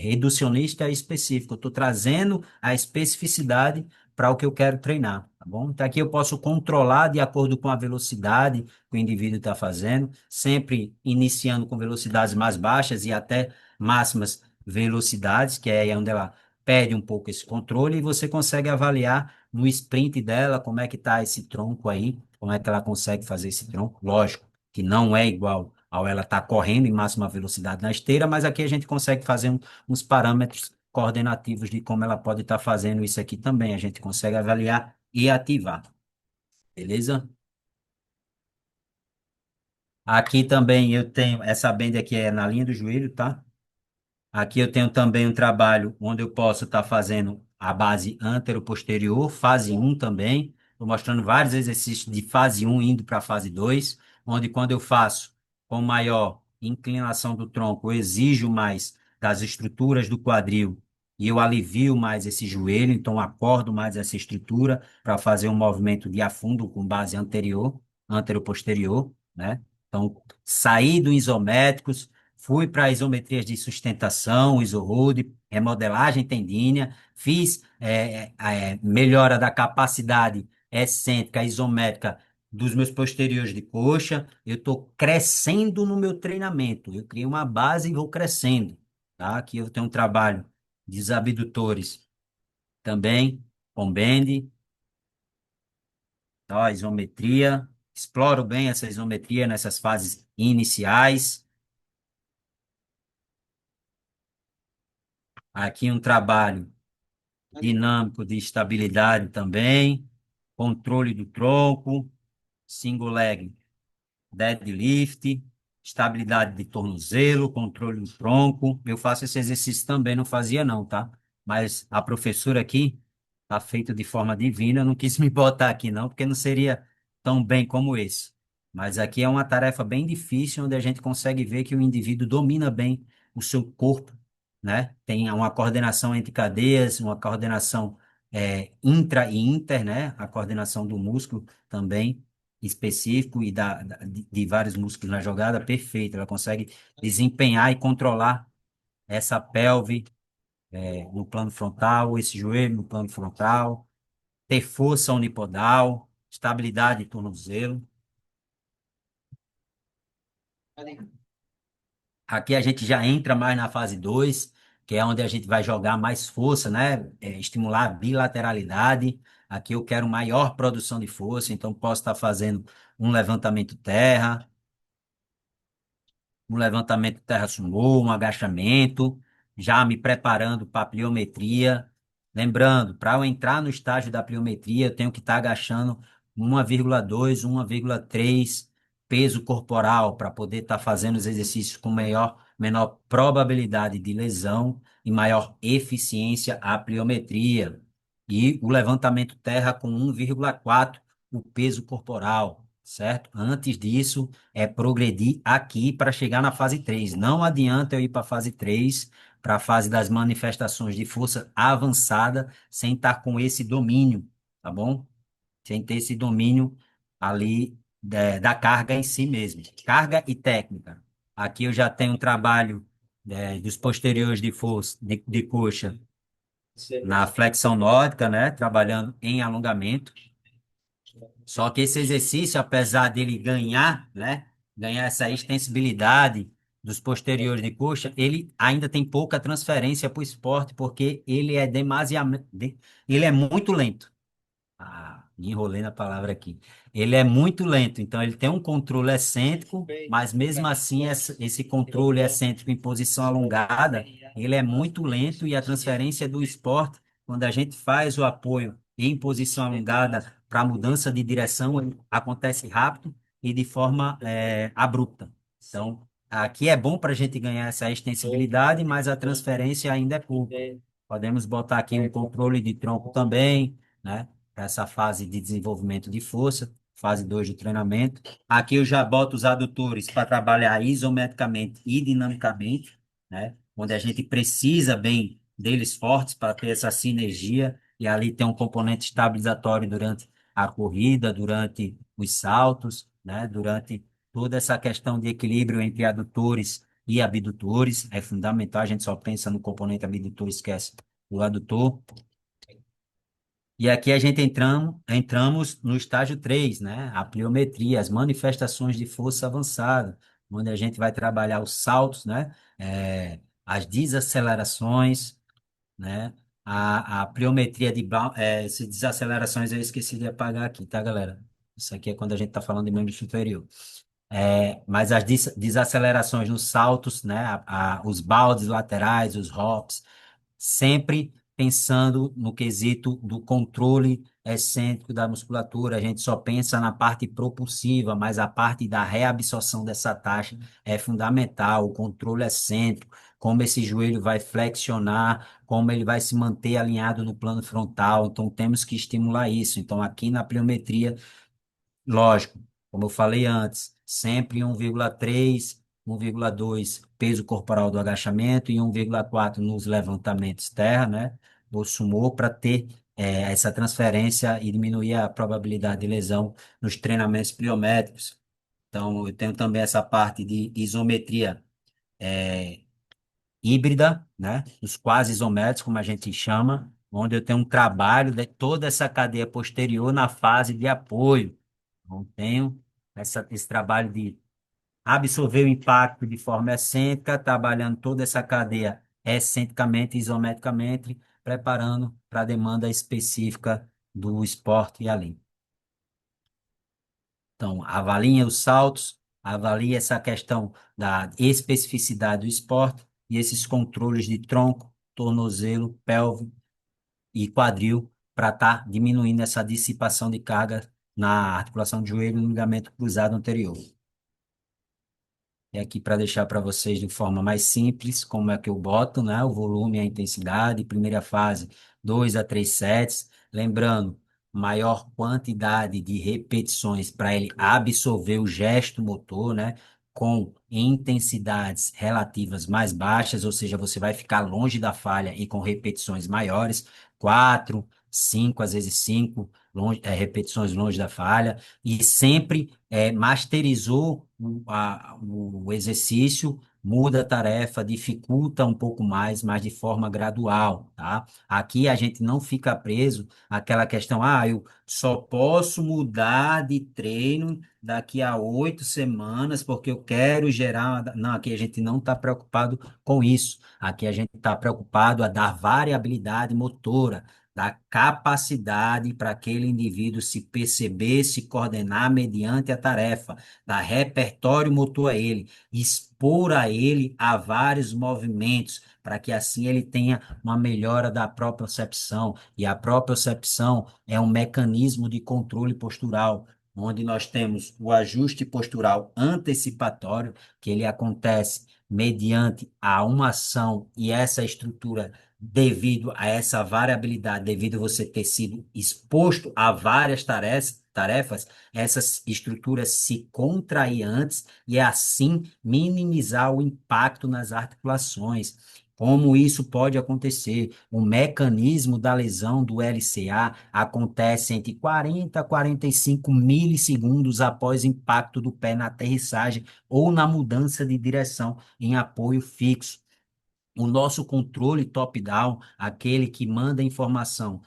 reducionista específico. Eu estou trazendo a especificidade para o que eu quero treinar, tá bom? Então aqui eu posso controlar de acordo com a velocidade que o indivíduo está fazendo, sempre iniciando com velocidades mais baixas e até máximas velocidades, que é onde ela perde um pouco esse controle e você consegue avaliar no sprint dela como é que está esse tronco aí, como é que ela consegue fazer esse tronco. Lógico que não é igual ao ela estar correndo em máxima velocidade na esteira, mas aqui a gente consegue fazer uns parâmetros coordenativos de como ela pode estar fazendo isso aqui também. A gente consegue avaliar e ativar, beleza? Aqui também eu tenho, essa band aqui é na linha do joelho, tá? Aqui eu tenho também um trabalho onde eu posso estar fazendo a base antero-posterior, fase um também. Estou mostrando vários exercícios de fase um indo para a fase 2, onde quando eu faço com maior inclinação do tronco, eu exijo mais das estruturas do quadril e eu alivio mais esse joelho, então acordo mais essa estrutura para fazer um movimento de afundo com base anterior, antero-posterior, né? Então, sair do isométricos. Fui para isometrias de sustentação, isorroad, remodelagem tendínea, fiz melhora da capacidade excêntrica, isométrica dos meus posteriores de coxa. Eu estou crescendo no meu treinamento. Eu criei uma base e vou crescendo. Tá? Aqui eu tenho um trabalho de abdutores também, com bend, tá? Isometria. Exploro bem essa isometria nessas fases iniciais. Aqui um trabalho dinâmico de estabilidade também, controle do tronco, single leg, deadlift, estabilidade de tornozelo, controle do tronco. Eu faço esse exercício também, não fazia não, tá? Mas a professora aqui tá feito de forma divina, eu não quis me botar aqui não, porque não seria tão bem como esse. Mas aqui é uma tarefa bem difícil, onde a gente consegue ver que o indivíduo domina bem o seu corpo, né? Tem uma coordenação entre cadeias, uma coordenação intra e inter, né? A coordenação do músculo também específico e de vários músculos na jogada, perfeita. Ela consegue desempenhar e controlar essa pelve no plano frontal, esse joelho no plano frontal, ter força unipodal, estabilidade de tornozelo. Aqui a gente já entra mais na fase 2, que é onde a gente vai jogar mais força, né? Estimular a bilateralidade. Aqui eu quero maior produção de força, então posso estar fazendo um levantamento terra, um levantamento terra sumô, um agachamento, já me preparando para a pliometria. Lembrando, para eu entrar no estágio da pliometria, eu tenho que estar agachando 1,2, 1,3 peso corporal para poder estar fazendo os exercícios com menor probabilidade de lesão e maior eficiência à pliometria. E o levantamento terra com 1,4 o peso corporal, certo? Antes disso, é progredir aqui para chegar na fase 3. Não adianta eu ir para a fase 3, para a fase das manifestações de força avançada, sem estar com esse domínio, tá bom? Sem ter esse domínio ali da carga em si mesmo, carga e técnica. Aqui eu já tenho um trabalho dos posteriores de força, de coxa na flexão nórdica, né? Trabalhando em alongamento. Só que esse exercício, apesar dele ganhar, né? Ganhar essa extensibilidade dos posteriores de coxa, ele ainda tem pouca transferência para o esporte, porque ele é demasiado, ele é muito lento. Me enrolei na palavra aqui. Ele é muito lento, então ele tem um controle excêntrico, mas mesmo assim esse controle excêntrico em posição alongada, ele é muito lento e a transferência do esporte, quando a gente faz o apoio em posição alongada para mudança de direção, ele acontece rápido e de forma abrupta. Então, aqui é bom para a gente ganhar essa extensibilidade, mas a transferência ainda é pouca. Podemos botar aqui um controle de tronco também, né? Para essa fase de desenvolvimento de força, fase 2 do treinamento. Aqui eu já boto os adutores para trabalhar isometricamente e dinamicamente, né? Onde a gente precisa bem deles fortes para ter essa sinergia e ali tem um componente estabilizatório durante a corrida, durante os saltos, né? Durante toda essa questão de equilíbrio entre adutores e abdutores. É fundamental, a gente só pensa no componente abdutor, esquece o adutor. E aqui a gente entramos no estágio 3, né? A pliometria, as manifestações de força avançada, onde a gente vai trabalhar os saltos, né? As desacelerações, né? A pliometria de Brown, essas desacelerações eu esqueci de apagar aqui, tá, galera? Isso aqui é quando a gente está falando de membro superior. Mas as desacelerações nos saltos, né? Os baldes laterais, os hops, sempre pensando no quesito do controle excêntrico da musculatura. A gente só pensa na parte propulsiva, mas a parte da reabsorção dessa taxa é fundamental. O controle excêntrico, como esse joelho vai flexionar, como ele vai se manter alinhado no plano frontal. Então, temos que estimular isso. Então, aqui na pliometria, lógico, como eu falei antes, sempre 1,3, 1,2 peso corporal do agachamento e 1,4 nos levantamentos terra, né? Do sumô, para ter essa transferência e diminuir a probabilidade de lesão nos treinamentos pliométricos. Então, eu tenho também essa parte de isometria híbrida, né? Os quase isométricos, como a gente chama, onde eu tenho um trabalho de toda essa cadeia posterior na fase de apoio. Então, tenho esse trabalho de absorver o impacto de forma excêntrica, trabalhando toda essa cadeia excentricamente, isometricamente, preparando para a demanda específica do esporte e além. Então, avalie os saltos, avalie essa questão da especificidade do esporte e esses controles de tronco, tornozelo, pelve e quadril para estar diminuindo essa dissipação de carga na articulação de joelho e no ligamento cruzado anterior. E aqui para deixar para vocês de forma mais simples, como é que eu boto, né? O volume e a intensidade. Primeira fase, 2 a 3 sets. Lembrando, maior quantidade de repetições para ele absorver o gesto motor, né? Com intensidades relativas mais baixas, ou seja, você vai ficar longe da falha e com repetições maiores. 4, 5, às vezes 5 repetições longe da falha. E sempre masterizou o exercício, muda a tarefa, dificulta um pouco mais, mas de forma gradual, tá? Aqui a gente não fica preso àquela questão, eu só posso mudar de treino daqui a 8 semanas porque eu quero gerar. Não, aqui a gente não está preocupado com isso. Aqui a gente está preocupado a dar variabilidade motora, da capacidade para aquele indivíduo se perceber, se coordenar mediante a tarefa, dar repertório motor a ele, expor a ele a vários movimentos, para que assim ele tenha uma melhora da propriocepção. E a propriocepção é um mecanismo de controle postural, onde nós temos o ajuste postural antecipatório, que ele acontece mediante a uma ação e essa estrutura devido a essa variabilidade, devido a você ter sido exposto a várias tarefas, essas estruturas se contrair antes e assim minimizar o impacto nas articulações. Como isso pode acontecer? O mecanismo da lesão do LCA acontece entre 40 a 45 milissegundos após o impacto do pé na aterrissagem ou na mudança de direção em apoio fixo. O nosso controle top-down, aquele que manda a informação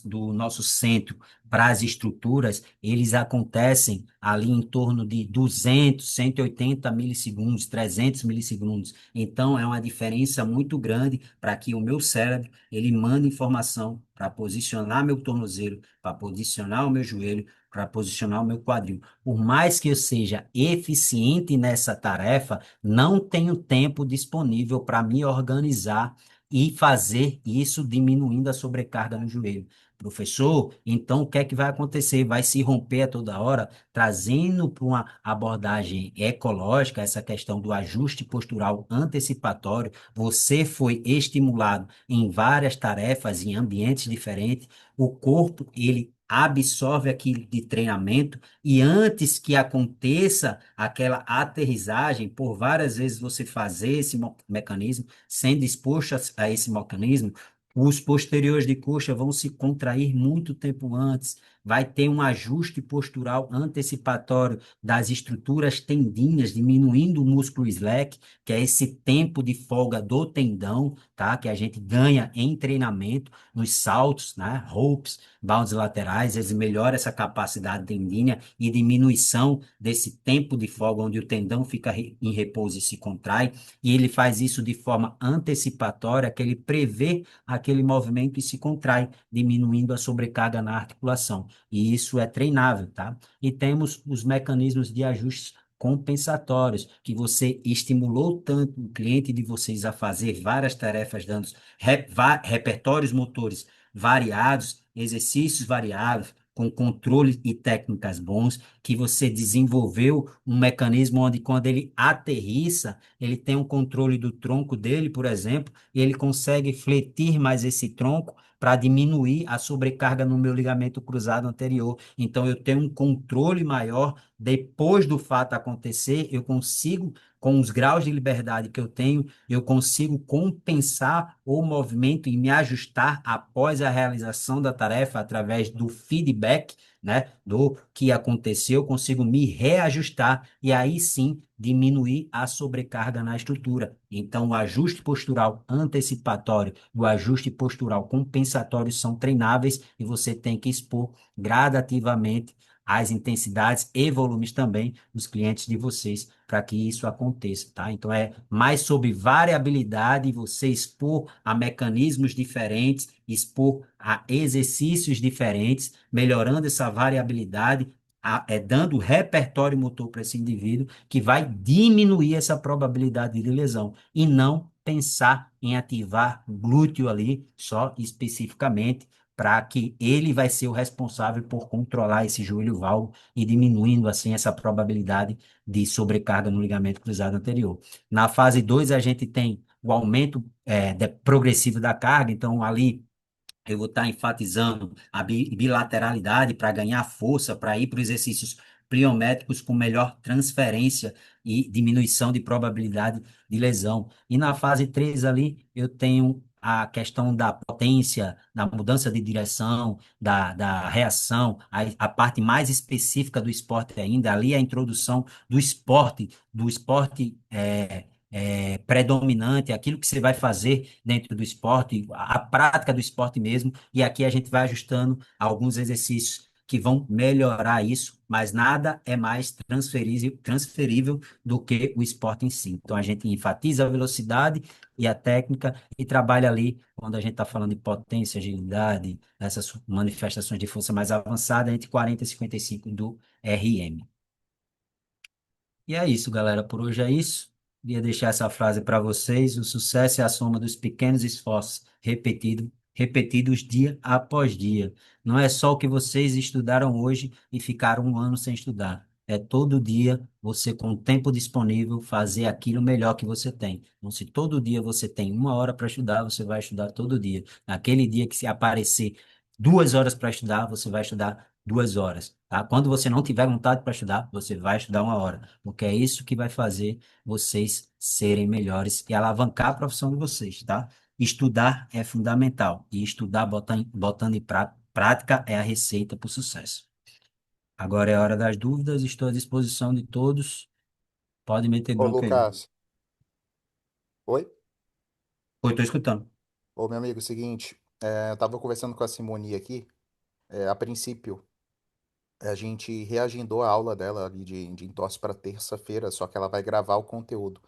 do nosso centro para as estruturas, eles acontecem ali em torno de 200, 180 milissegundos, 300 milissegundos. Então, é uma diferença muito grande para que o meu cérebro, ele mande informação para posicionar meu tornozelo, para posicionar o meu joelho, para posicionar o meu quadril. Por mais que eu seja eficiente nessa tarefa, não tenho tempo disponível para me organizar e fazer isso diminuindo a sobrecarga no joelho. Professor, então o que é que vai acontecer? Vai se romper a toda hora, trazendo para uma abordagem ecológica essa questão do ajuste postural antecipatório. Você foi estimulado em várias tarefas, em ambientes diferentes. O corpo, ele absorve aquilo de treinamento e antes que aconteça aquela aterrissagem, por várias vezes você fazer esse mecanismo, sendo exposto a esse mecanismo, os posteriores de coxa vão se contrair muito tempo antes, vai ter um ajuste postural antecipatório das estruturas tendíneas, diminuindo o músculo slack, que é esse tempo de folga do tendão, tá? Que a gente ganha em treinamento, nos saltos, né? Ropes, bounds laterais, eles melhoram essa capacidade tendínea e diminuição desse tempo de folga onde o tendão fica em repouso e se contrai, e ele faz isso de forma antecipatória, que ele prevê aquele movimento e se contrai, diminuindo a sobrecarga na articulação. E isso é treinável, tá? E temos os mecanismos de ajustes compensatórios, que você estimulou tanto o cliente de vocês a fazer várias tarefas, dando repertórios motores variados, exercícios variados, com controle e técnicas bons, que você desenvolveu um mecanismo onde, quando ele aterrissa, ele tem um controle do tronco dele, por exemplo, e ele consegue fletir mais esse tronco para diminuir a sobrecarga no meu ligamento cruzado anterior. Então, eu tenho um controle maior. Depois do fato acontecer, eu consigo, com os graus de liberdade que eu consigo compensar o movimento e me ajustar após a realização da tarefa através do feedback, né, do que aconteceu, eu consigo me reajustar e aí sim diminuir a sobrecarga na estrutura. Então, o ajuste postural antecipatório e o ajuste postural compensatório são treináveis e você tem que expor gradativamente as intensidades e volumes também dos clientes de vocês para que isso aconteça, tá? Então é mais sobre variabilidade, você expor a mecanismos diferentes, expor a exercícios diferentes, melhorando essa variabilidade, dando repertório motor para esse indivíduo, que vai diminuir essa probabilidade de lesão e não pensar em ativar glúteo ali só especificamente para que ele vai ser o responsável por controlar esse joelho valgo e diminuindo assim essa probabilidade de sobrecarga no ligamento cruzado anterior. Na fase 2 a gente tem o aumento progressivo da carga, então ali eu vou estar enfatizando a bilateralidade para ganhar força, para ir para os exercícios pliométricos com melhor transferência e diminuição de probabilidade de lesão. E na fase 3 ali, eu tenho a questão da potência, da mudança de direção, da reação, a parte mais específica do esporte ainda, ali a introdução do esporte predominante, aquilo que você vai fazer dentro do esporte, a prática do esporte mesmo, e aqui a gente vai ajustando alguns exercícios que vão melhorar isso, mas nada é mais transferível do que o esporte em si. Então a gente enfatiza a velocidade e a técnica e trabalha ali, quando a gente está falando de potência, agilidade, essas manifestações de força mais avançada, entre 40 e 55 do RM. E é isso, galera. Por hoje é isso. Queria deixar essa frase para vocês: o sucesso é a soma dos pequenos esforços repetidos dia após dia. Não é só o que vocês estudaram hoje e ficaram um ano sem estudar. É todo dia você, com o tempo disponível, fazer aquilo melhor que você tem. Então, se todo dia você tem 1 hora para estudar, você vai estudar todo dia. Naquele dia que se aparecer 2 horas para estudar, você vai estudar 2 horas, tá? Quando você não tiver vontade para estudar, você vai estudar 1 hora, porque é isso que vai fazer vocês serem melhores e alavancar a profissão de vocês, tá? Estudar é fundamental e estudar botando em prática é a receita para o sucesso. Agora é a hora das dúvidas, estou à disposição de todos. Pode meter Ô, bronca aí. Lucas, oi? Oi, estou escutando. Ô, meu amigo, seguinte, eu tava conversando com a Simone aqui, a princípio, a gente reagendou a aula dela ali de entorse para terça-feira, só que ela vai gravar o conteúdo.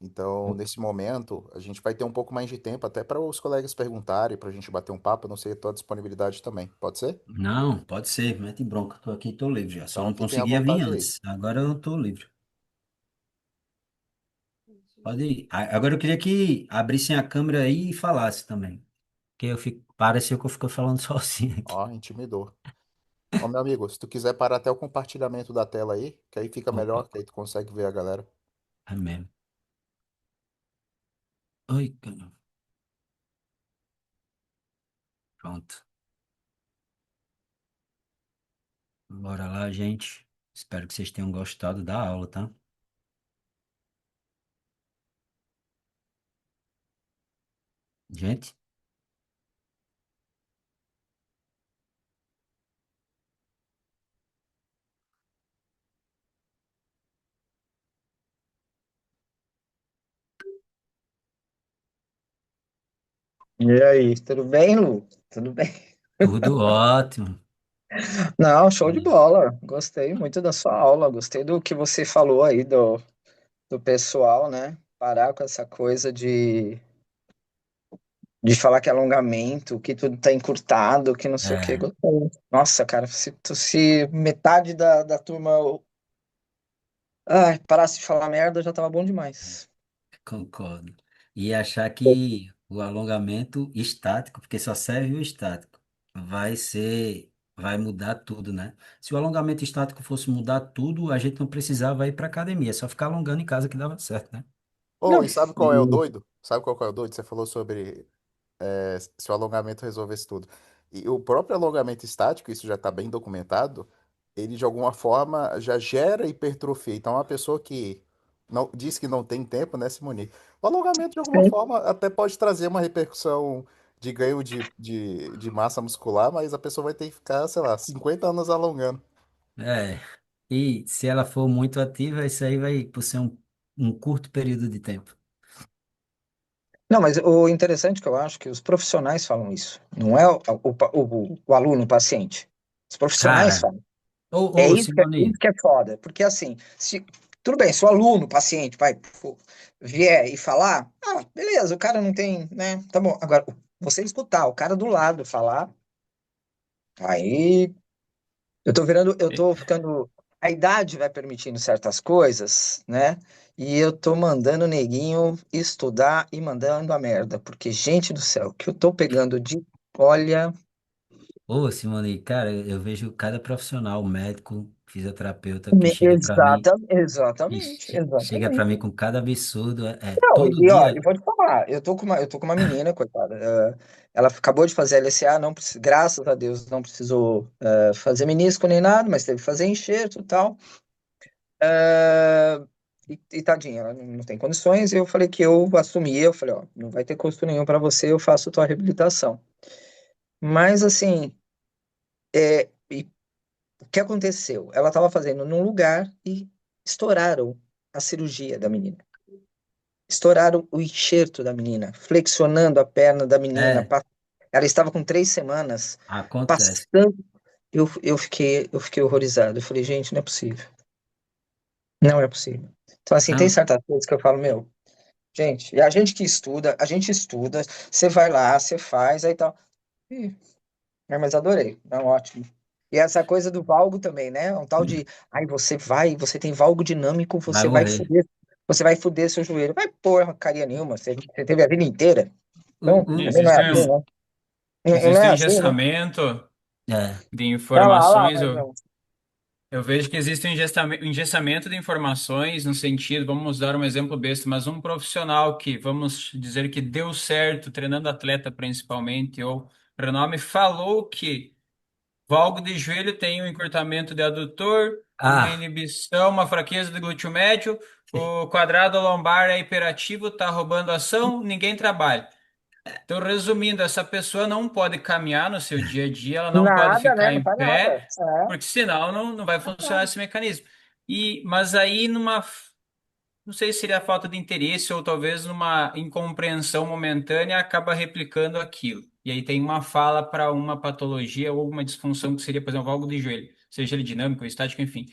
Então, nesse momento, a gente vai ter um pouco mais de tempo até para os colegas perguntarem, para a gente bater um papo, eu não sei a tua disponibilidade também, pode ser? Não, pode ser, mete bronca. Estou aqui, estou livre já. Só Então, não fiquem à conseguia vir vontade aí. antes. Agora eu estou livre. Pode ir. Agora eu queria que abrissem a câmera aí e falasse também. Porque pareceu que eu fico falando sozinho aqui. Ó, intimidou. Ó, meu amigo, se tu quiser parar até o compartilhamento da tela aí, que aí fica Opa, melhor, que aí tu consegue ver a galera. é mesmo. Oi, caramba. Pronto. Bora lá, gente. Espero que vocês tenham gostado da aula, tá? Gente, E aí, tudo bem, Lu? Tudo bem? tudo ótimo. Não, show de bola. Gostei muito da sua aula, gostei do que você falou aí do pessoal, né? Parar com essa coisa de falar que é alongamento, que tudo tá encurtado, que não sei o quê. É, Gostei. Nossa, cara, se metade da turma parasse de falar merda, já tava bom demais. concordo. E achar que o alongamento estático, porque só serve o estático, vai mudar tudo, né? Se o alongamento estático fosse mudar tudo, a gente não precisava ir para academia, é só ficar alongando em casa que dava certo, né? Oh, Não, e sabe qual é o doido? Sabe qual que é o doido? Você falou sobre se o alongamento resolvesse tudo. E o próprio alongamento estático, isso já está bem documentado, ele de alguma forma já gera hipertrofia. Então, uma pessoa que não, diz que não tem tempo, né, Simone? O alongamento, de alguma sim. forma, até pode trazer uma repercussão de ganho de massa muscular, mas a pessoa vai ter que ficar, sei lá, 50 anos alongando. É. E se ela for muito ativa, isso aí vai por ser um curto período de tempo. Não, mas o interessante é que eu acho que os profissionais falam isso, não é o aluno, o paciente. Os profissionais Cara, falam. ô, É ô, isso Simone, que é foda, porque assim, se, tudo bem, se o aluno, o paciente, vier e falar, beleza, o cara não tem, né, tá bom. Agora, você escutar o cara do lado falar, aí eu tô ficando, a idade vai permitindo certas coisas, né, e eu tô mandando o neguinho estudar e mandando a merda, porque, gente do céu, o que eu tô pegando olha, Simone, cara, eu vejo cada profissional, médico, fisioterapeuta, que exatamente, chega para exatamente. mim com cada absurdo, Não, todo ó, dia. eu vou te falar, eu tô com uma menina, coitada, ela acabou de fazer LCA, não, graças a Deus, não precisou fazer menisco nem nada, mas teve que fazer enxerto e tal, e tadinha, ela não tem condições, e eu falei que eu assumi, eu falei, ó, não vai ter custo nenhum para você, eu faço tua reabilitação. Mas, assim, e o que aconteceu? Ela estava fazendo num lugar e estouraram a cirurgia da menina. Estouraram o enxerto da menina, flexionando a perna da menina. É, Ela estava com 3 semanas, acontece. passando. Eu fiquei horrorizado. Eu falei, gente, não é possível. Não é possível. Então, assim, tem Não, certas coisas que eu falo, meu, gente, e a gente que estuda, a gente estuda, você vai lá, você faz, aí tal. Ih, mas adorei, é ótimo. E essa coisa do valgo também, né? Um tal de, você tem valgo dinâmico, vai morrer. você vai fuder seu joelho. Vai porra, carinha nenhuma, você teve a vida inteira. O, Então, o, também não é Existe, assim, né? Não existe é um assim, né? engessamento é, de Olha lá, informações. mas Eu, não. eu vejo que existe um engessamento de informações no sentido, vamos dar um exemplo besta, mas um profissional que, vamos dizer que deu certo, treinando atleta principalmente, ou renome, falou que valgo de joelho tem um encurtamento de adutor, uma Ah, inibição, uma fraqueza do glúteo médio, o quadrado lombar é hiperativo, está roubando ação, ninguém trabalha. Então, resumindo, essa pessoa não pode caminhar no seu dia a dia, ela não pode Nada, né? ficar Não em faz nada. pé, porque senão não vai funcionar Nada. esse mecanismo. Mas aí não sei se seria a falta de interesse ou talvez numa incompreensão momentânea acaba replicando aquilo. E aí tem uma fala para uma patologia ou uma disfunção que seria, por exemplo, algo de joelho, seja ele dinâmico, estático, enfim.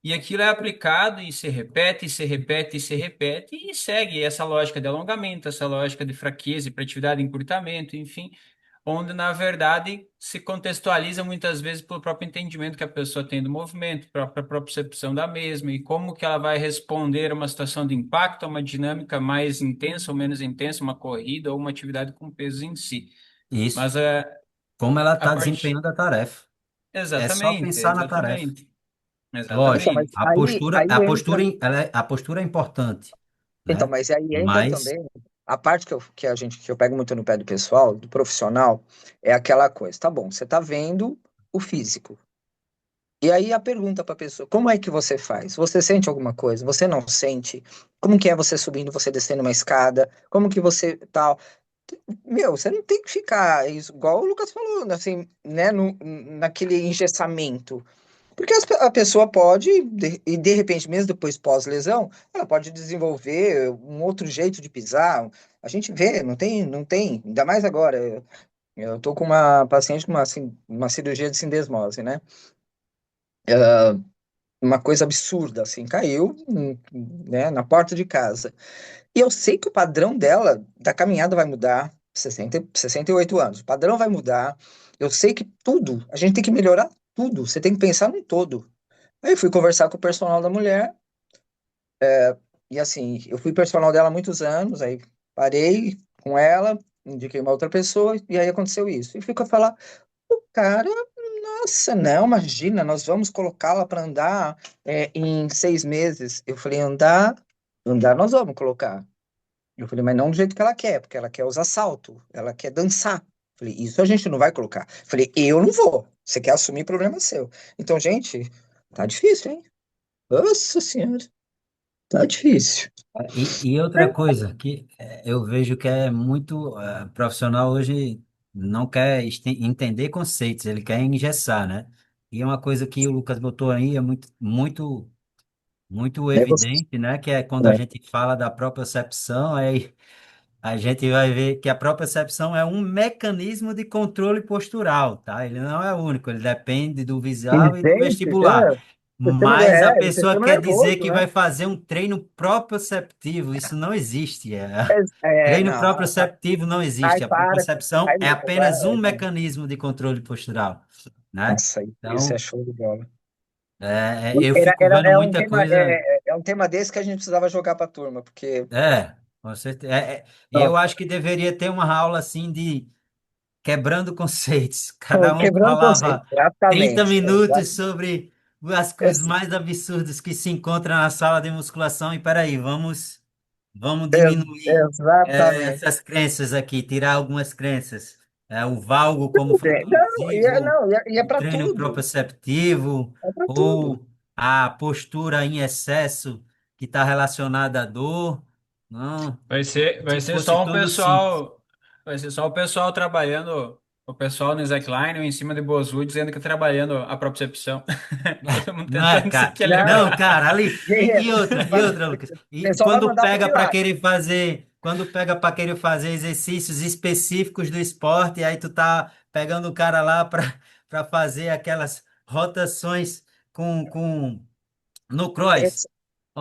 E aquilo é aplicado e se repete, e se repete, e se repete, e segue essa lógica de alongamento, essa lógica de fraqueza, hiperatividade, encurtamento, enfim, onde na verdade se contextualiza muitas vezes pelo próprio entendimento que a pessoa tem do movimento, própria percepção da mesma, e como que ela vai responder a uma situação de impacto, a uma dinâmica mais intensa ou menos intensa, uma corrida ou uma atividade com peso em si. isso. Mas Como ela a está parte. desempenhando a tarefa. É só Exatamente, pensar na tarefa. exatamente, Então, Lógico, mas exatamente. aí entra. a postura é importante, Então, né? mas aí entra Mas também a parte que eu pego muito no pé do pessoal, do profissional, é aquela coisa, tá bom, você tá vendo o físico. E aí a pergunta para a pessoa, como é que você faz? Você sente alguma coisa? Você não sente? Como que é você subindo, você descendo uma escada? Como que você tal? Meu, você não tem que ficar igual o Lucas falou, assim, né, naquele engessamento. Porque a pessoa pode, e de repente, mesmo depois pós-lesão, ela pode desenvolver um outro jeito de pisar. A gente vê, não tem, ainda mais agora. Eu tô com uma paciente com uma cirurgia de sindesmose, né? Uma coisa absurda, assim, caiu, né, na porta de casa. E eu sei que o padrão dela, da caminhada vai mudar, 68 anos, o padrão vai mudar. Eu sei que tudo, a gente tem que melhorar tudo, você tem que pensar no todo. Aí eu fui conversar com o personal da mulher, e assim, eu fui personal dela há muitos anos, aí parei com ela, indiquei uma outra pessoa, e aí aconteceu isso. E fico a falar, cara, nossa, não, imagina, nós vamos colocá-la para andar em 6 meses. Eu falei, andar nós vamos colocar. Eu falei, mas não do jeito que ela quer, porque ela quer usar salto, ela quer dançar. Eu falei, isso a gente não vai colocar. Eu falei, eu não vou. Você quer assumir, problema seu. Então, gente, tá difícil, hein? Nossa Senhora, tá difícil. e outra coisa que eu vejo que é muito profissional hoje não quer entender conceitos, ele quer engessar, né? E é uma coisa que o Lucas botou aí é muito É você. evidente, né? Que é quando a É. gente fala da propriocepção, aí a gente vai ver que a propriocepção é um mecanismo de controle postural, tá? Ele não é único, ele depende do E, visual e do gente, vestibular. Mas a o pessoa sistema quer dizer nervoso, que né? vai fazer um treino proprioceptivo. Isso não existe. Treino Não, proprioceptivo não ai, existe. A para. propriocepção Ai, é Lucas, apenas um mecanismo de controle postural, né? nossa, isso é Então, show de bola. eu Era, fico era, vendo muita coisa. é um tema desse que a gente precisava jogar para a turma, porque Com certeza. E ó, eu acho que deveria ter uma aula assim de quebrando conceitos. Cada um quebrando conceito. falava 30 Exatamente. minutos sobre as coisas Ex- mais absurdas que se encontram na sala de musculação. E peraí, vamos ex- diminuir Exatamente. essas crenças aqui, tirar algumas crenças. O valgo como fator Não, visível, não, e é o para treino tudo. proprioceptivo, É para tudo. ou a postura em excesso que está relacionada à dor. Não, Vai se ser fosse só um tudo simples. pessoal, vai ser só o pessoal trabalhando, o pessoal no slackline ou em cima de Bozu dizendo que tá trabalhando a propriocepção. Todo mundo Não é, tentando se cara. Não, Não, equilibrar. cara, ali. guerreiro. E outra, Lucas. O E pessoal vai quando mandar pro pega para Pilates. querer fazer, quando pega para querer fazer exercícios específicos do esporte, aí tu tá pegando o cara lá para fazer aquelas rotações com no É, cross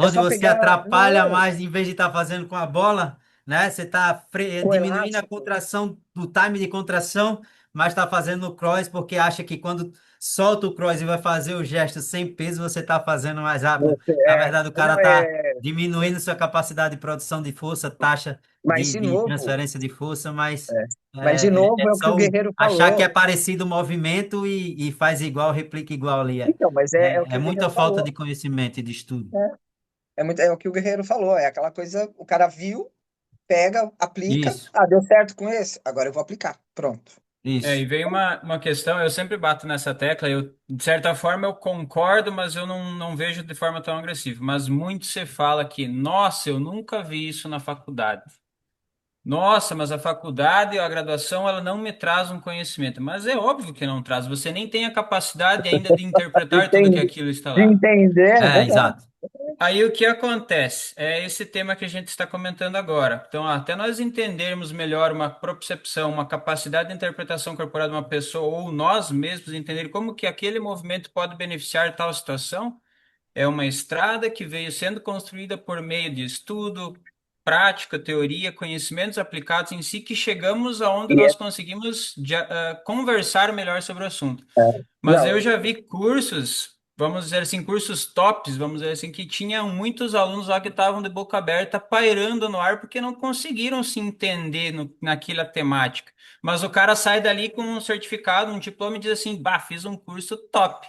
é onde só você pegar. atrapalha Não, mais em vez de estar fazendo com a bola, né? Você está o diminuindo a elástico. contração, do time de contração, mas está fazendo no cross porque acha que quando solta o cross e vai fazer o gesto sem peso, você está fazendo mais rápido. Você Na verdade, o cara não está é. diminuindo sua capacidade de produção de força, taxa Mas de de novo, transferência de força, mas é, mas de é novo é o que o só Guerreiro achar que é falou. parecido o movimento e faz igual, replica igual ali. Então, mas é o que É o muita Guerreiro falta falou. de conhecimento e de estudo. É o que o Guerreiro falou. É aquela coisa, o cara viu, pega, aplica. Isso, Ah, deu certo com esse? Agora eu vou aplicar. Pronto. E Isso. vem uma questão, eu sempre bato nessa tecla, de certa forma eu concordo, mas eu não vejo de forma tão agressiva. Mas muito se fala que, nossa, eu nunca vi isso na faculdade. Nossa, mas a faculdade, a graduação, ela não me traz um conhecimento. Mas é óbvio que não traz, você nem tem a capacidade ainda de interpretar tudo que Entende? aquilo está De lá. entender, é É, verdade. exato. Aí o que acontece? É esse tema que a gente está comentando agora. Então, até nós entendermos melhor uma propriocepção, uma capacidade de interpretação corporal de uma pessoa, ou nós mesmos entender como que aquele movimento pode beneficiar tal situação, é uma estrada que veio sendo construída por meio de estudo, prática, teoria, conhecimentos aplicados em si, que chegamos aonde E é, nós conseguimos conversar melhor sobre o assunto. é, Mas não, eu já vi cursos, vamos dizer assim, cursos tops, vamos dizer assim, que tinham muitos alunos lá que estavam de boca aberta, pairando no ar, porque não conseguiram se entender naquela temática. Mas o cara sai dali com um certificado, um diploma e diz assim, bah, fiz um curso top.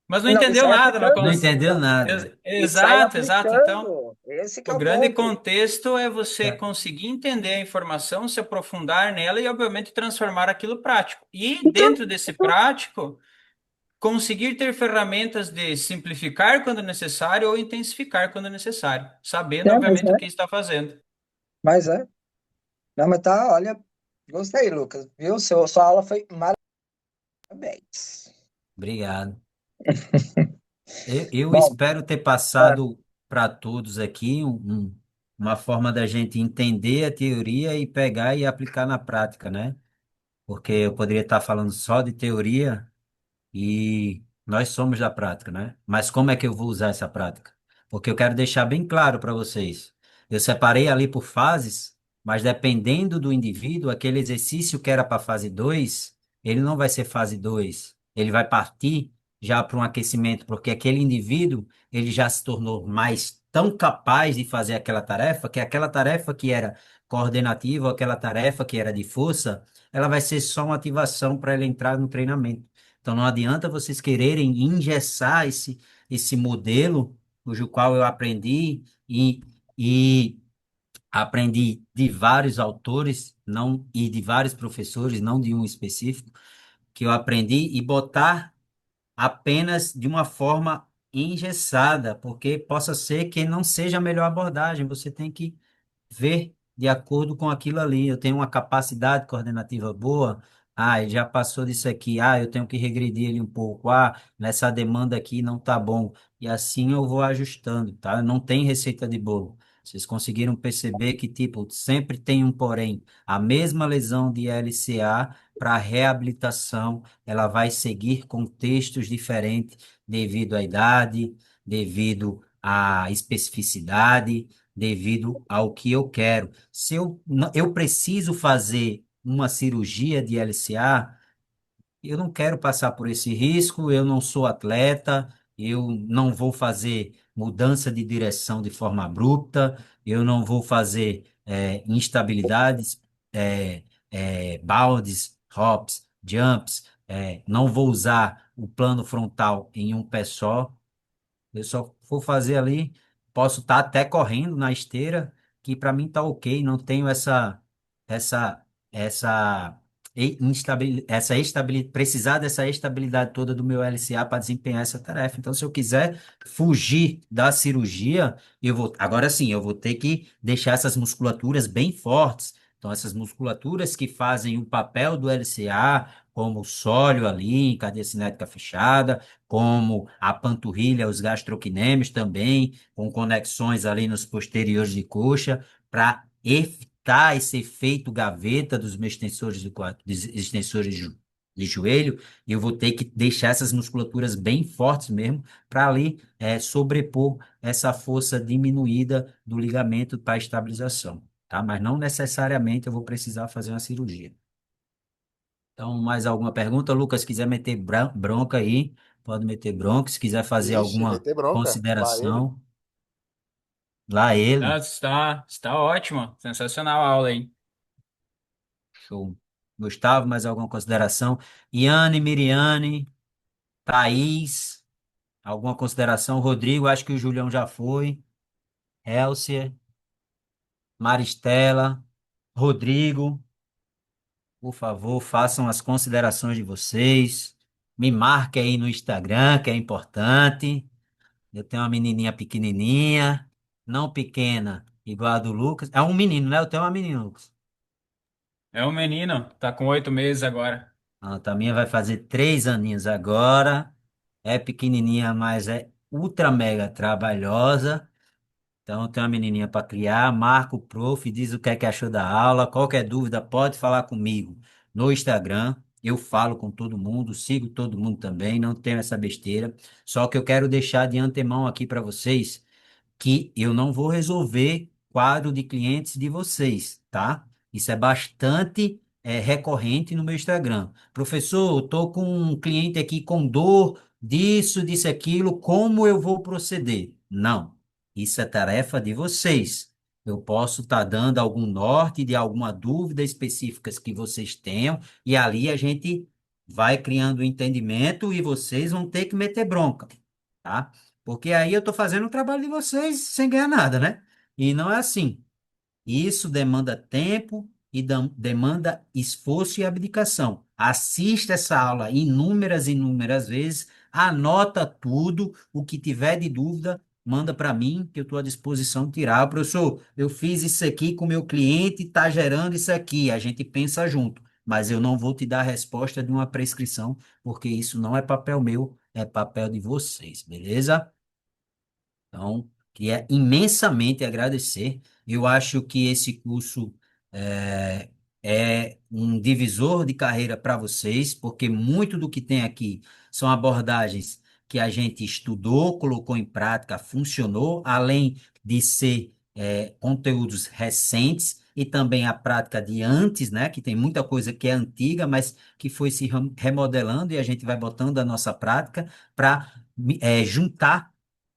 Mas não não, e entendeu sai nada, não Não aplicando. entendeu Não, nada. e sai Exato, exato. Então, aplicando. Esse que é o o grande ponto. contexto é você É. conseguir entender a informação, se aprofundar nela e, obviamente, transformar aquilo prático. E Então, dentro desse prático, conseguir ter ferramentas de simplificar quando necessário ou intensificar quando necessário, sabendo, é, mas obviamente, o é, que está fazendo. mas é. Não, mas tá, olha, gostei, Lucas, viu? Sua aula foi parabéns. Obrigado. Eu Bom, espero ter é, passado para todos aqui uma forma da gente entender a teoria e pegar e aplicar na prática, né? Porque eu poderia estar falando só de teoria. E nós somos da prática, né? Mas como é que eu vou usar essa prática? Porque eu quero deixar bem claro para vocês. Eu separei ali por fases, mas dependendo do indivíduo, aquele exercício que era para fase 2, ele não vai ser fase 2. Ele vai partir já para um aquecimento, porque aquele indivíduo, ele já se tornou mais tão capaz de fazer aquela tarefa, que aquela tarefa que era coordenativa, ou aquela tarefa que era de força, ela vai ser só uma ativação para ele entrar no treinamento. Então não adianta vocês quererem engessar esse modelo, cujo qual eu aprendi e aprendi de vários autores, não e de vários professores, não de um específico, que eu aprendi e botar apenas de uma forma engessada, porque possa ser que não seja a melhor abordagem. Você tem que ver de acordo com aquilo ali. Eu tenho uma capacidade coordenativa boa. Ah, ele já passou disso aqui. Ah, eu tenho que regredir ele um pouco. Ah, nessa demanda aqui não tá bom. E assim eu vou ajustando, tá? Não tem receita de bolo. Vocês conseguiram perceber que, tipo, sempre tem um porém. A mesma lesão de LCA para reabilitação, ela vai seguir contextos diferentes devido à idade, devido à especificidade, devido ao que eu quero. Se eu, eu preciso fazer uma cirurgia de LCA, eu não quero passar por esse risco, eu não sou atleta, eu não vou fazer mudança de direção de forma abrupta, eu não vou fazer instabilidades, baldes, hops, jumps, não vou usar o plano frontal em um pé só. Eu só vou fazer ali, posso estar até correndo na esteira, que para mim tá ok, não tenho essa essa essa estabilidade, precisar dessa estabilidade toda do meu LCA para desempenhar essa tarefa. Então, se eu quiser fugir da cirurgia, eu vou, agora sim, eu vou ter que deixar essas musculaturas bem fortes. Então, essas musculaturas que fazem o papel do LCA, como o sólio ali, em cadeia cinética fechada, como a panturrilha, os gastrocnêmios também, com conexões ali nos posteriores de coxa, para evitar esse efeito gaveta dos meus extensores dos extensores de joelho, eu vou ter que deixar essas musculaturas bem fortes mesmo, para ali sobrepor essa força diminuída do ligamento para estabilização, tá? Mas não necessariamente eu vou precisar fazer uma cirurgia. Então, mais alguma pergunta? Lucas, se quiser meter bronca aí, pode meter bronca. Se quiser fazer Ixi, alguma meter bronca. Lá ele. consideração, lá ele. Ah, está ótimo, sensacional a aula, hein? Show. Gustavo, mais alguma consideração? Iane, Miriane, Thaís, alguma consideração? Rodrigo, acho que o Julião já foi. Elcia, Maristela, Rodrigo, por favor, façam as considerações de vocês. Me marque aí no Instagram, que é importante. Eu tenho uma menininha pequenininha, não pequena, igual a do Lucas. É um menino, né? Eu tenho uma menina, Lucas. É um menino, tá com 8 meses agora. A minha vai fazer 3 aninhos agora. É pequenininha, mas é ultra mega trabalhosa. Então, tem uma menininha para criar. Marca o prof, diz o que achou da aula. Qualquer dúvida, pode falar comigo no Instagram. Eu falo com todo mundo, sigo todo mundo também, não tenho essa besteira. Só que eu quero deixar de antemão aqui para vocês que eu não vou resolver quadro de clientes de vocês, tá? Isso é bastante recorrente no meu Instagram. Professor, eu estou com um cliente aqui com dor disso, aquilo, como eu vou proceder? Não, isso é tarefa de vocês. Eu posso estar dando algum norte de alguma dúvida específica que vocês tenham, e ali a gente vai criando um entendimento e vocês vão ter que meter bronca, tá? Porque aí eu estou fazendo o trabalho de vocês sem ganhar nada, né? E não é assim. Isso demanda tempo e demanda esforço e abdicação. Assista essa aula inúmeras vezes, anota tudo, o que tiver de dúvida, manda para mim, que eu estou à disposição de tirar. Professor, eu fiz isso aqui com o meu cliente, está gerando isso aqui. A gente pensa junto, mas eu não vou te dar a resposta de uma prescrição, porque isso não é papel meu, é papel de vocês, beleza? Então, queria imensamente agradecer. Eu acho que esse curso é, é um divisor de carreira para vocês, porque muito do que tem aqui são abordagens que a gente estudou, colocou em prática, funcionou, além de ser conteúdos recentes e também a prática de antes, né? Que tem muita coisa que é antiga, mas que foi se remodelando e a gente vai botando a nossa prática para juntar,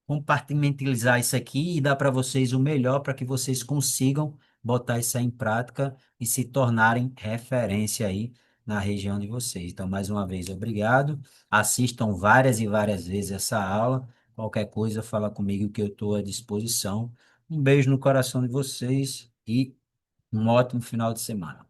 compartimentalizar isso aqui e dar para vocês o melhor para que vocês consigam botar isso aí em prática e se tornarem referência aí na região de vocês. Então, mais uma vez, obrigado. Assistam várias e várias vezes essa aula. Qualquer coisa, fala comigo que eu estou à disposição. Um beijo no coração de vocês e um ótimo final de semana.